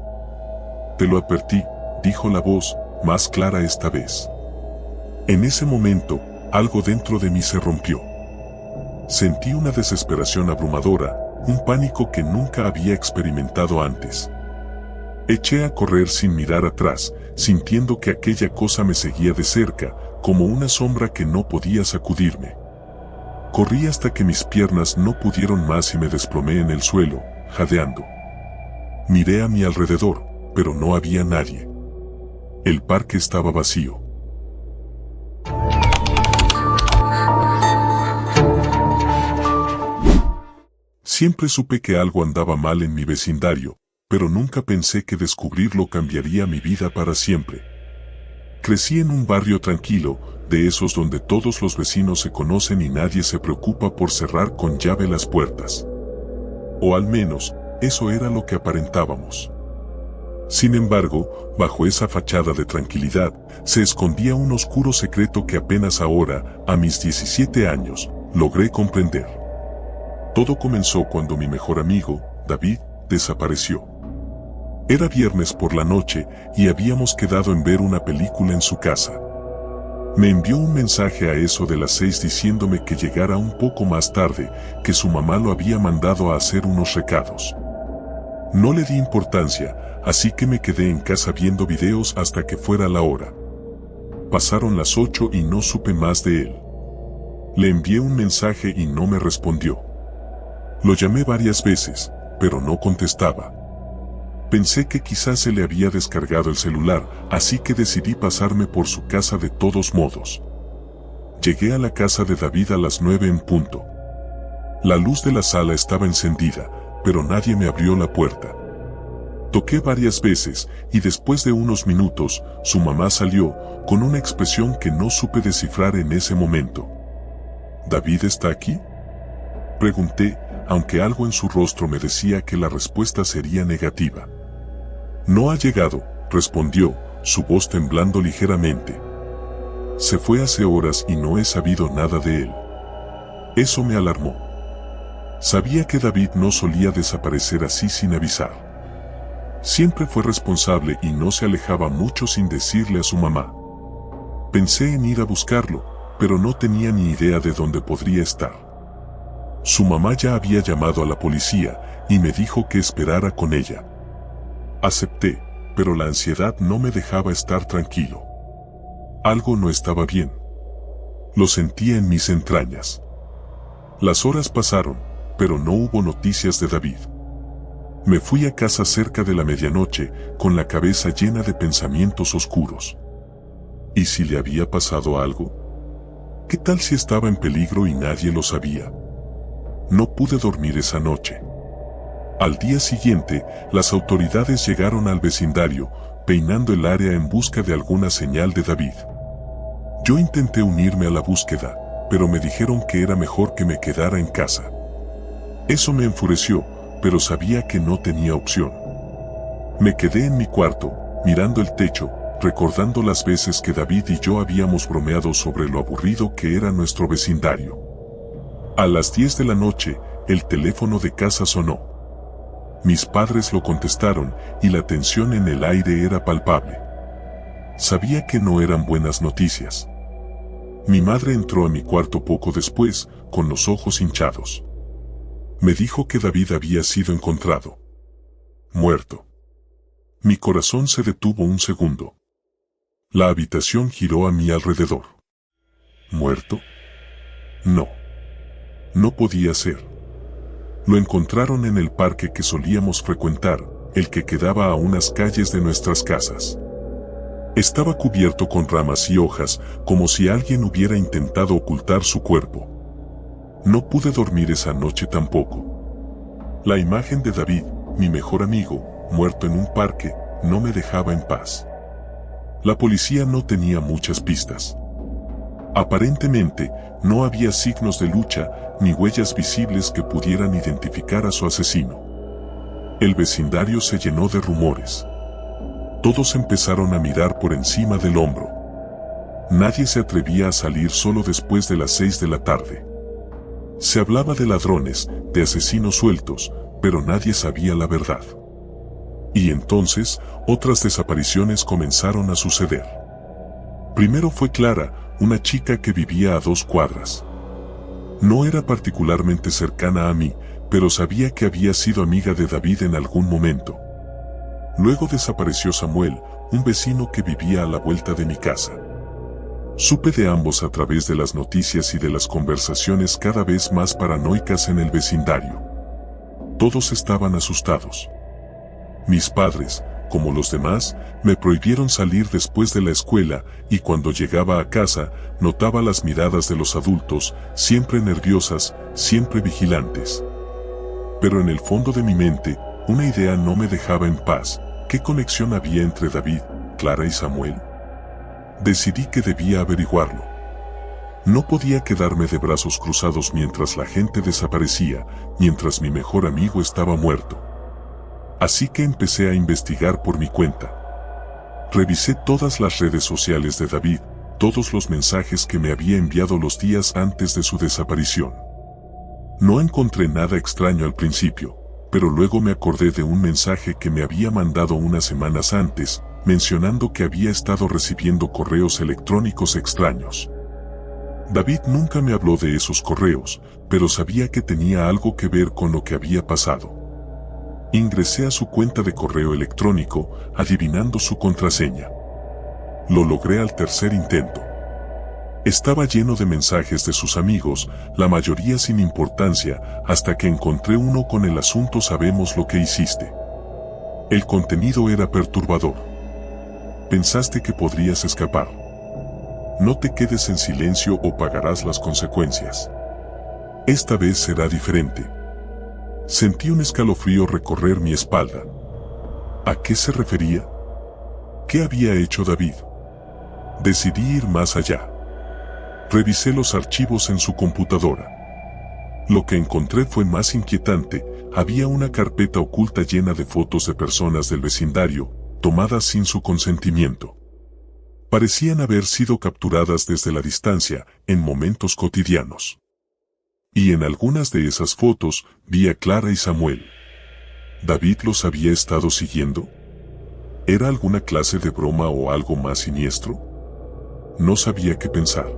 Te lo advertí, dijo la voz, más clara esta vez. En ese momento, algo dentro de mí se rompió. Sentí una desesperación abrumadora, un pánico que nunca había experimentado antes. Eché a correr sin mirar atrás, sintiendo que aquella cosa me seguía de cerca, como una sombra que no podía sacudirme. Corrí hasta que mis piernas no pudieron más y me desplomé en el suelo, jadeando. Miré a mi alrededor, pero no había nadie. El parque estaba vacío. Siempre supe que algo andaba mal en mi vecindario, pero nunca pensé que descubrirlo cambiaría mi vida para siempre. Crecí en un barrio tranquilo, de esos donde todos los vecinos se conocen y nadie se preocupa por cerrar con llave las puertas. O al menos, eso era lo que aparentábamos. Sin embargo, bajo esa fachada de tranquilidad, se escondía un oscuro secreto que apenas ahora, a mis 17 años, logré comprender. Todo comenzó cuando mi mejor amigo, David, desapareció. Era viernes por la noche y habíamos quedado en ver una película en su casa. Me envió un mensaje a eso de las 6 diciéndome que llegara un poco más tarde, que su mamá lo había mandado a hacer unos recados. No le di importancia, así que me quedé en casa viendo videos hasta que fuera la hora. Pasaron las 8 y no supe más de él. Le envié un mensaje y no me respondió. Lo llamé varias veces, pero no contestaba. Pensé que quizás se le había descargado el celular, así que decidí pasarme por su casa de todos modos. Llegué a la casa de David a las 9 en punto. La luz de la sala estaba encendida, pero nadie me abrió la puerta. Toqué varias veces, y después de unos minutos, su mamá salió, con una expresión que no supe descifrar en ese momento. ¿David está aquí?, pregunté, aunque algo en su rostro me decía que la respuesta sería negativa. No ha llegado, respondió, su voz temblando ligeramente. Se fue hace horas y no he sabido nada de él. Eso me alarmó. Sabía que David no solía desaparecer así sin avisar. Siempre fue responsable y no se alejaba mucho sin decirle a su mamá. Pensé en ir a buscarlo, pero no tenía ni idea de dónde podría estar. Su mamá ya había llamado a la policía y me dijo que esperara con ella. Acepté, pero la ansiedad no me dejaba estar tranquilo. Algo no estaba bien. Lo sentía en mis entrañas. Las horas pasaron, pero no hubo noticias de David. Me fui a casa cerca de la medianoche, con la cabeza llena de pensamientos oscuros. ¿Y si le había pasado algo? ¿Qué tal si estaba en peligro y nadie lo sabía? No pude dormir esa noche. Al día siguiente, las autoridades llegaron al vecindario, peinando el área en busca de alguna señal de David. Yo intenté unirme a la búsqueda, pero me dijeron que era mejor que me quedara en casa. Eso me enfureció, pero sabía que no tenía opción. Me quedé en mi cuarto, mirando el techo, recordando las veces que David y yo habíamos bromeado sobre lo aburrido que era nuestro vecindario. A las 10 de la noche, el teléfono de casa sonó. Mis padres lo contestaron y la tensión en el aire era palpable. Sabía que no eran buenas noticias. Mi madre entró a mi cuarto poco después, con los ojos hinchados. Me dijo que David había sido encontrado. Muerto. Mi corazón se detuvo un segundo. La habitación giró a mi alrededor. ¿Muerto? No. No podía ser. Lo encontraron en el parque que solíamos frecuentar, el que quedaba a unas calles de nuestras casas. Estaba cubierto con ramas y hojas, como si alguien hubiera intentado ocultar su cuerpo. No pude dormir esa noche tampoco. La imagen de David, mi mejor amigo, muerto en un parque, no me dejaba en paz. La policía no tenía muchas pistas. Aparentemente, no había signos de lucha, ni huellas visibles que pudieran identificar a su asesino. El vecindario se llenó de rumores. Todos empezaron a mirar por encima del hombro. Nadie se atrevía a salir solo después de las 6 de la tarde. Se hablaba de ladrones, de asesinos sueltos, pero nadie sabía la verdad. Y entonces, otras desapariciones comenzaron a suceder. Primero fue Clara, una chica que vivía a 2 cuadras. No era particularmente cercana a mí, pero sabía que había sido amiga de David en algún momento. Luego desapareció Samuel, un vecino que vivía a la vuelta de mi casa. Supe de ambos a través de las noticias y de las conversaciones cada vez más paranoicas en el vecindario. Todos estaban asustados. Mis padres, como los demás, me prohibieron salir después de la escuela y cuando llegaba a casa, notaba las miradas de los adultos, siempre nerviosas, siempre vigilantes. Pero en el fondo de mi mente, una idea no me dejaba en paz. ¿Qué conexión había entre David, Clara y Samuel? Decidí que debía averiguarlo. No podía quedarme de brazos cruzados mientras la gente desaparecía, mientras mi mejor amigo estaba muerto. Así que empecé a investigar por mi cuenta. Revisé todas las redes sociales de David, todos los mensajes que me había enviado los días antes de su desaparición. No encontré nada extraño al principio, pero luego me acordé de un mensaje que me había mandado unas semanas antes, mencionando que había estado recibiendo correos electrónicos extraños. David nunca me habló de esos correos, pero sabía que tenía algo que ver con lo que había pasado. Ingresé a su cuenta de correo electrónico, adivinando su contraseña. Lo logré al tercer intento. Estaba lleno de mensajes de sus amigos, la mayoría sin importancia, hasta que encontré uno con el asunto "sabemos lo que hiciste". El contenido era perturbador. Pensaste que podrías escapar. No te quedes en silencio o pagarás las consecuencias. Esta vez será diferente. Sentí un escalofrío recorrer mi espalda. ¿A qué se refería? ¿Qué había hecho David? Decidí ir más allá. Revisé los archivos en su computadora. Lo que encontré fue más inquietante. Había una carpeta oculta llena de fotos de personas del vecindario, tomadas sin su consentimiento. Parecían haber sido capturadas desde la distancia, en momentos cotidianos. Y en algunas de esas fotos, vi a Clara y Samuel. ¿David los había estado siguiendo? ¿Era alguna clase de broma o algo más siniestro? No sabía qué pensar.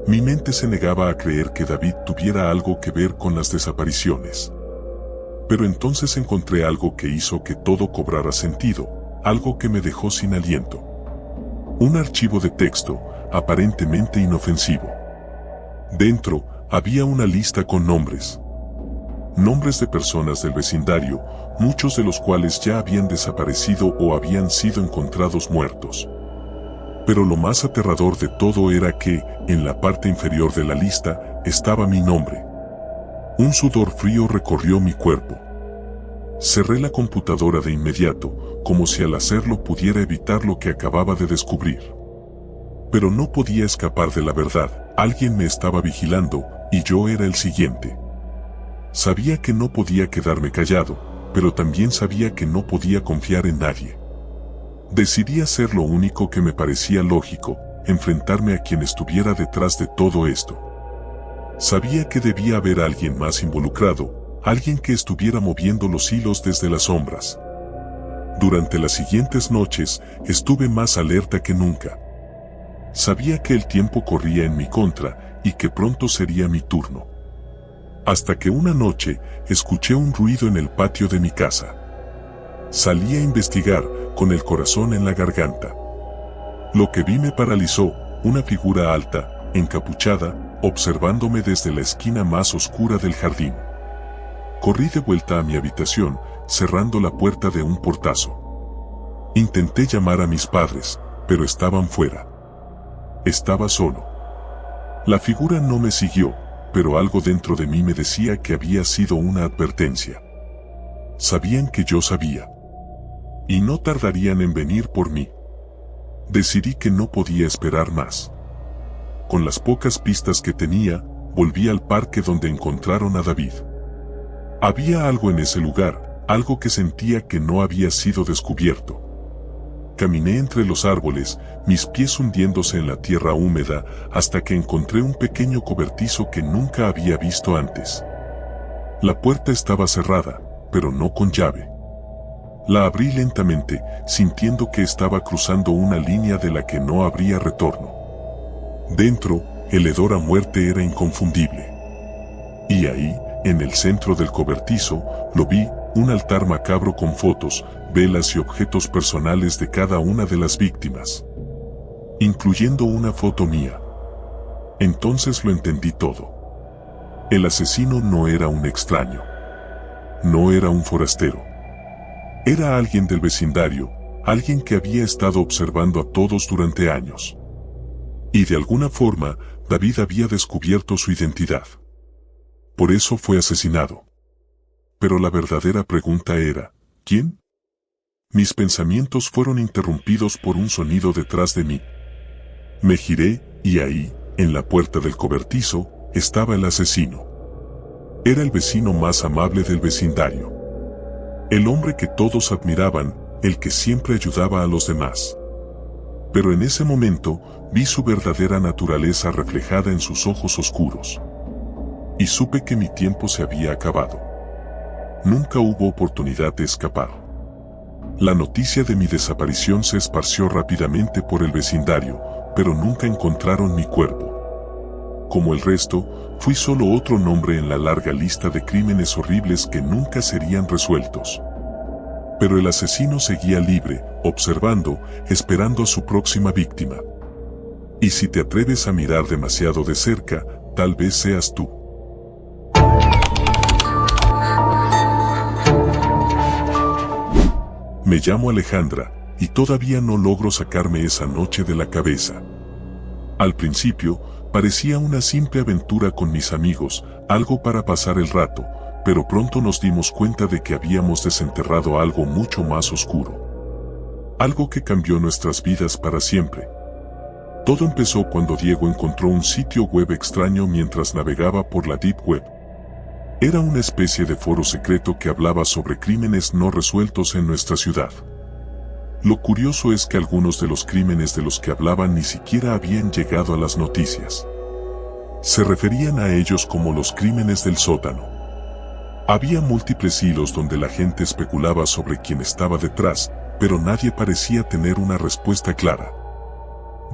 Mi mente se negaba a creer que David tuviera algo que ver con las desapariciones. Pero entonces encontré algo que hizo que todo cobrara sentido, algo que me dejó sin aliento. Un archivo de texto, aparentemente inofensivo. Dentro, había una lista con nombres. Nombres de personas del vecindario, muchos de los cuales ya habían desaparecido o habían sido encontrados muertos. Pero lo más aterrador de todo era que, en la parte inferior de la lista, estaba mi nombre. Un sudor frío recorrió mi cuerpo. Cerré la computadora de inmediato, como si al hacerlo pudiera evitar lo que acababa de descubrir. Pero no podía escapar de la verdad, alguien me estaba vigilando, y yo era el siguiente. Sabía que no podía quedarme callado, pero también sabía que no podía confiar en nadie. Decidí hacer lo único que me parecía lógico, enfrentarme a quien estuviera detrás de todo esto. Sabía que debía haber alguien más involucrado, alguien que estuviera moviendo los hilos desde las sombras. Durante las siguientes noches, estuve más alerta que nunca. Sabía que el tiempo corría en mi contra, y que pronto sería mi turno. Hasta que una noche, escuché un ruido en el patio de mi casa. Salí a investigar, con el corazón en la garganta. Lo que vi me paralizó, una figura alta, encapuchada, observándome desde la esquina más oscura del jardín. Corrí de vuelta a mi habitación, cerrando la puerta de un portazo. Intenté llamar a mis padres, pero estaban fuera. Estaba solo. La figura no me siguió, pero algo dentro de mí me decía que había sido una advertencia. Sabían que yo sabía. Y no tardarían en venir por mí. Decidí que no podía esperar más. Con las pocas pistas que tenía, volví al parque donde encontraron a David. Había algo en ese lugar, algo que sentía que no había sido descubierto. Caminé entre los árboles, mis pies hundiéndose en la tierra húmeda, hasta que encontré un pequeño cobertizo que nunca había visto antes. La puerta estaba cerrada, pero no con llave. La abrí lentamente, sintiendo que estaba cruzando una línea de la que no habría retorno. Dentro, el hedor a muerte era inconfundible. Y ahí, en el centro del cobertizo, lo vi, un altar macabro con fotos, velas y objetos personales de cada una de las víctimas, incluyendo una foto mía. Entonces lo entendí todo. El asesino no era un extraño. No era un forastero. Era alguien del vecindario, alguien que había estado observando a todos durante años. Y de alguna forma, David había descubierto su identidad. Por eso fue asesinado. Pero la verdadera pregunta era, ¿quién? Mis pensamientos fueron interrumpidos por un sonido detrás de mí. Me giré, y ahí, en la puerta del cobertizo, estaba el asesino. Era el vecino más amable del vecindario. El hombre que todos admiraban, el que siempre ayudaba a los demás. Pero en ese momento, vi su verdadera naturaleza reflejada en sus ojos oscuros. Y supe que mi tiempo se había acabado. Nunca hubo oportunidad de escapar. La noticia de mi desaparición se esparció rápidamente por el vecindario, pero nunca encontraron mi cuerpo. Como el resto, fui solo otro nombre en la larga lista de crímenes horribles que nunca serían resueltos. Pero el asesino seguía libre, observando, esperando a su próxima víctima. Y si te atreves a mirar demasiado de cerca, tal vez seas tú. Me llamo Alejandra, y todavía no logro sacarme esa noche de la cabeza. Al principio, parecía una simple aventura con mis amigos, algo para pasar el rato, pero pronto nos dimos cuenta de que habíamos desenterrado algo mucho más oscuro. Algo que cambió nuestras vidas para siempre. Todo empezó cuando Diego encontró un sitio web extraño mientras navegaba por la Deep Web. Era una especie de foro secreto que hablaba sobre crímenes no resueltos en nuestra ciudad. Lo curioso es que algunos de los crímenes de los que hablaban ni siquiera habían llegado a las noticias. Se referían a ellos como los crímenes del sótano. Había múltiples hilos donde la gente especulaba sobre quién estaba detrás, pero nadie parecía tener una respuesta clara.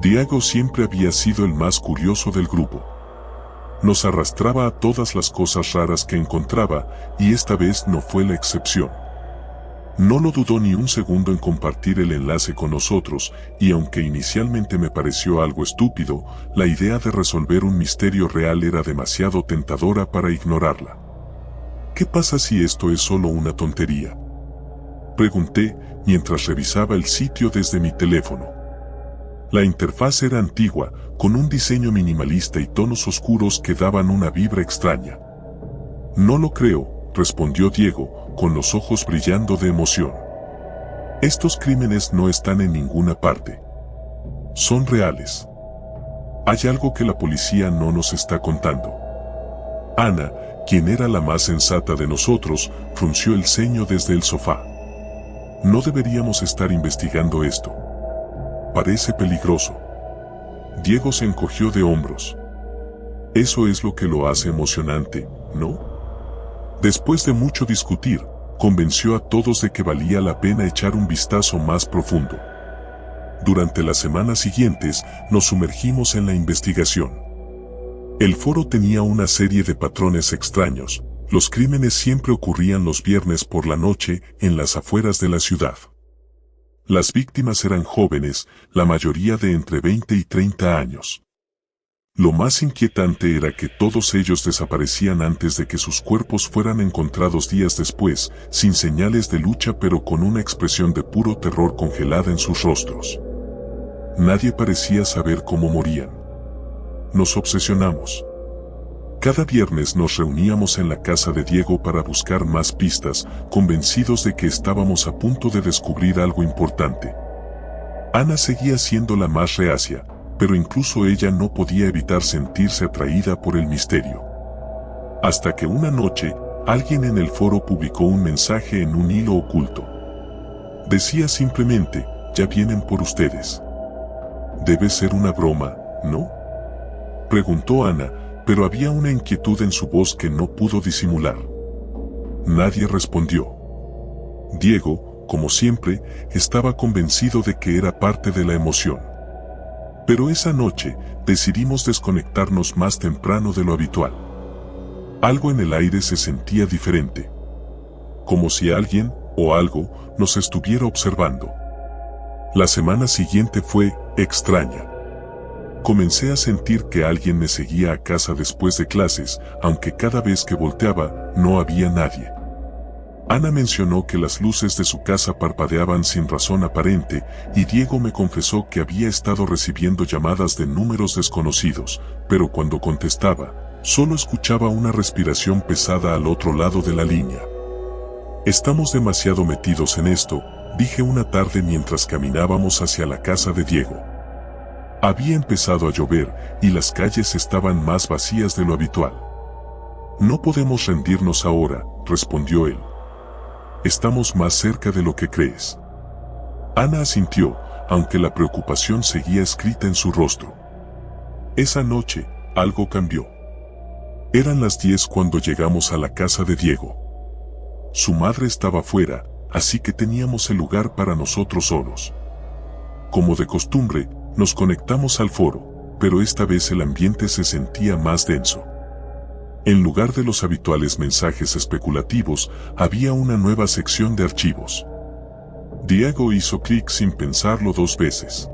Diego siempre había sido el más curioso del grupo. Nos arrastraba a todas las cosas raras que encontraba, y esta vez no fue la excepción. No lo dudó ni un segundo en compartir el enlace con nosotros, y aunque inicialmente me pareció algo estúpido, la idea de resolver un misterio real era demasiado tentadora para ignorarla. ¿Qué pasa si esto es solo una tontería?, pregunté, mientras revisaba el sitio desde mi teléfono. La interfaz era antigua, con un diseño minimalista y tonos oscuros que daban una vibra extraña. No lo creo, respondió Diego, con los ojos brillando de emoción. Estos crímenes no están en ninguna parte. Son reales. Hay algo que la policía no nos está contando. Ana, quien era la más sensata de nosotros, frunció el ceño desde el sofá. No deberíamos estar investigando esto. Parece peligroso. Diego se encogió de hombros. Eso es lo que lo hace emocionante, ¿no? Después de mucho discutir, convenció a todos de que valía la pena echar un vistazo más profundo. Durante las semanas siguientes, nos sumergimos en la investigación. El foro tenía una serie de patrones extraños. Los crímenes siempre ocurrían los viernes por la noche, en las afueras de la ciudad. Las víctimas eran jóvenes, la mayoría de entre 20 y 30 años. Lo más inquietante era que todos ellos desaparecían antes de que sus cuerpos fueran encontrados días después, sin señales de lucha pero con una expresión de puro terror congelada en sus rostros. Nadie parecía saber cómo morían. Nos obsesionamos. Cada viernes nos reuníamos en la casa de Diego para buscar más pistas, convencidos de que estábamos a punto de descubrir algo importante. Ana seguía siendo la más reacia, pero incluso ella no podía evitar sentirse atraída por el misterio. Hasta que una noche, alguien en el foro publicó un mensaje en un hilo oculto. Decía simplemente, ya vienen por ustedes. Debe ser una broma, ¿no?, preguntó Ana, pero había una inquietud en su voz que no pudo disimular. Nadie respondió. Diego, como siempre, estaba convencido de que era parte de la emoción. Pero esa noche, decidimos desconectarnos más temprano de lo habitual. Algo en el aire se sentía diferente. Como si alguien, o algo, nos estuviera observando. La semana siguiente fue extraña. Comencé a sentir que alguien me seguía a casa después de clases, aunque cada vez que volteaba, no había nadie. Ana mencionó que las luces de su casa parpadeaban sin razón aparente, y Diego me confesó que había estado recibiendo llamadas de números desconocidos, pero cuando contestaba, solo escuchaba una respiración pesada al otro lado de la línea. Estamos demasiado metidos en esto, dije una tarde mientras caminábamos hacia la casa de Diego. Había empezado a llover, y las calles estaban más vacías de lo habitual. No podemos rendirnos ahora, respondió él. Estamos más cerca de lo que crees. Ana asintió, aunque la preocupación seguía escrita en su rostro. Esa noche, algo cambió. Eran las 10 cuando llegamos a la casa de Diego. Su madre estaba fuera, así que teníamos el lugar para nosotros solos. Como de costumbre, nos conectamos al foro, pero esta vez el ambiente se sentía más denso. En lugar de los habituales mensajes especulativos, había una nueva sección de archivos. Diego hizo clic sin pensarlo 2 veces.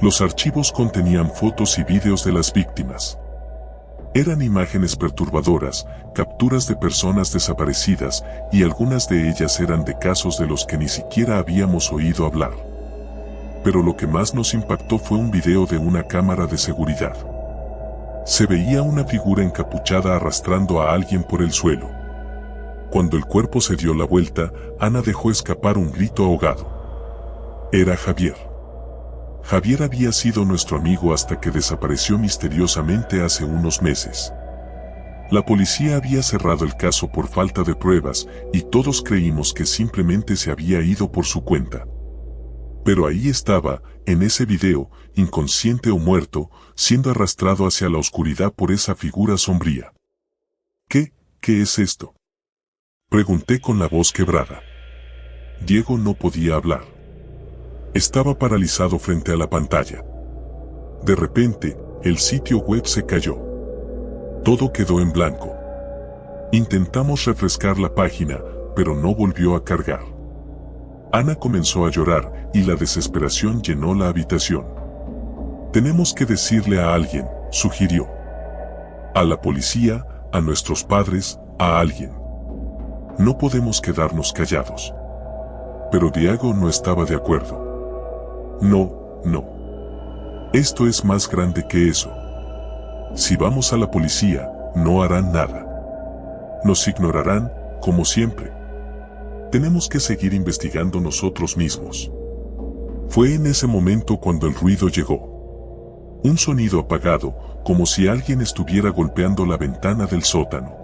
Los archivos contenían fotos y vídeos de las víctimas. Eran imágenes perturbadoras, capturas de personas desaparecidas, y algunas de ellas eran de casos de los que ni siquiera habíamos oído hablar. Pero lo que más nos impactó fue un video de una cámara de seguridad. Se veía una figura encapuchada arrastrando a alguien por el suelo. Cuando el cuerpo se dio la vuelta, Ana dejó escapar un grito ahogado. Era Javier. Javier había sido nuestro amigo hasta que desapareció misteriosamente hace unos meses. La policía había cerrado el caso por falta de pruebas, y todos creímos que simplemente se había ido por su cuenta. Pero ahí estaba, en ese video, inconsciente o muerto, siendo arrastrado hacia la oscuridad por esa figura sombría. ¿Qué es esto?, pregunté con la voz quebrada. Diego no podía hablar. Estaba paralizado frente a la pantalla. De repente, el sitio web se cayó. Todo quedó en blanco. Intentamos refrescar la página, pero no volvió a cargar. Ana comenzó a llorar, y la desesperación llenó la habitación. Tenemos que decirle a alguien, sugirió. A la policía, a nuestros padres, a alguien. No podemos quedarnos callados. Pero Diego no estaba de acuerdo. No. Esto es más grande que eso. Si vamos a la policía, no harán nada. Nos ignorarán, como siempre. Tenemos que seguir investigando nosotros mismos. Fue en ese momento cuando el ruido llegó. Un sonido apagado, como si alguien estuviera golpeando la ventana del sótano.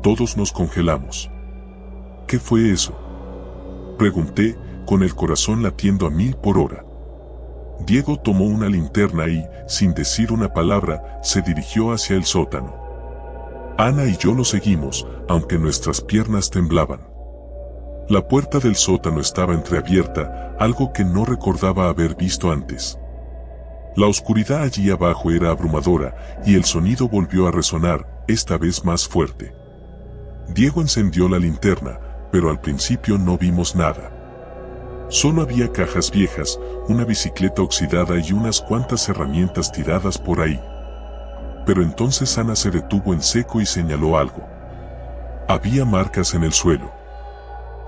Todos nos congelamos. ¿Qué fue eso?, pregunté, con el corazón latiendo a 1000 por hora. Diego tomó una linterna y, sin decir una palabra, se dirigió hacia el sótano. Ana y yo lo seguimos, aunque nuestras piernas temblaban. La puerta del sótano estaba entreabierta, algo que no recordaba haber visto antes. La oscuridad allí abajo era abrumadora, y el sonido volvió a resonar, esta vez más fuerte. Diego encendió la linterna, pero al principio no vimos nada. Solo había cajas viejas, una bicicleta oxidada y unas cuantas herramientas tiradas por ahí. Pero entonces Ana se detuvo en seco y señaló algo. Había marcas en el suelo.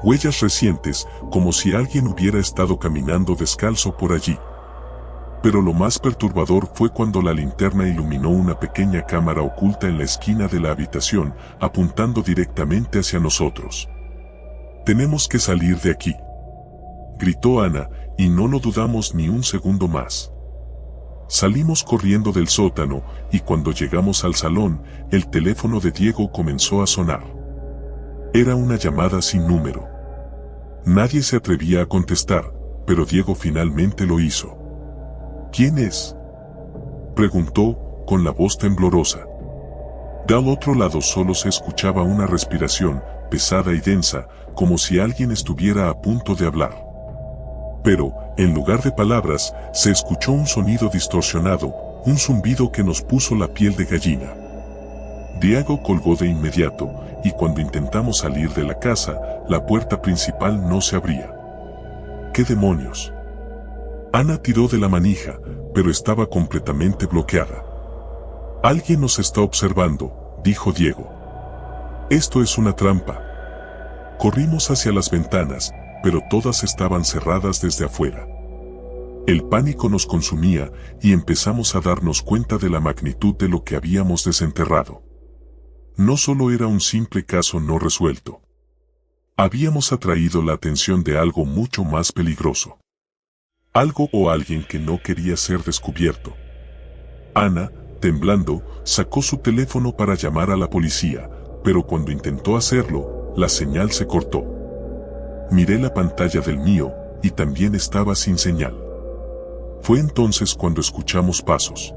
Huellas recientes, como si alguien hubiera estado caminando descalzo por allí. Pero lo más perturbador fue cuando la linterna iluminó una pequeña cámara oculta en la esquina de la habitación, apuntando directamente hacia nosotros. «Tenemos que salir de aquí», gritó Ana, y no lo dudamos ni un segundo más. Salimos corriendo del sótano, y cuando llegamos al salón, el teléfono de Diego comenzó a sonar. Era una llamada sin número. Nadie se atrevía a contestar, pero Diego finalmente lo hizo. «¿Quién es?», preguntó, con la voz temblorosa. Del otro lado solo se escuchaba una respiración, pesada y densa, como si alguien estuviera a punto de hablar. Pero, en lugar de palabras, se escuchó un sonido distorsionado, un zumbido que nos puso la piel de gallina. Diego colgó de inmediato, y cuando intentamos salir de la casa, la puerta principal no se abría. ¿Qué demonios? Ana tiró de la manija, pero estaba completamente bloqueada. Alguien nos está observando, dijo Diego. Esto es una trampa. Corrimos hacia las ventanas, pero todas estaban cerradas desde afuera. El pánico nos consumía y empezamos a darnos cuenta de la magnitud de lo que habíamos desenterrado. No solo era un simple caso no resuelto. Habíamos atraído la atención de algo mucho más peligroso. Algo o alguien que no quería ser descubierto. Ana, temblando, sacó su teléfono para llamar a la policía, pero cuando intentó hacerlo, la señal se cortó. Miré la pantalla del mío, y también estaba sin señal. Fue entonces cuando escuchamos pasos.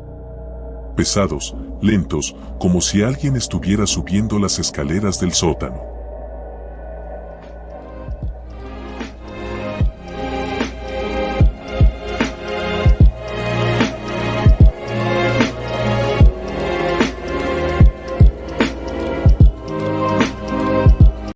Pesados, lentos, como si alguien estuviera subiendo las escaleras del sótano.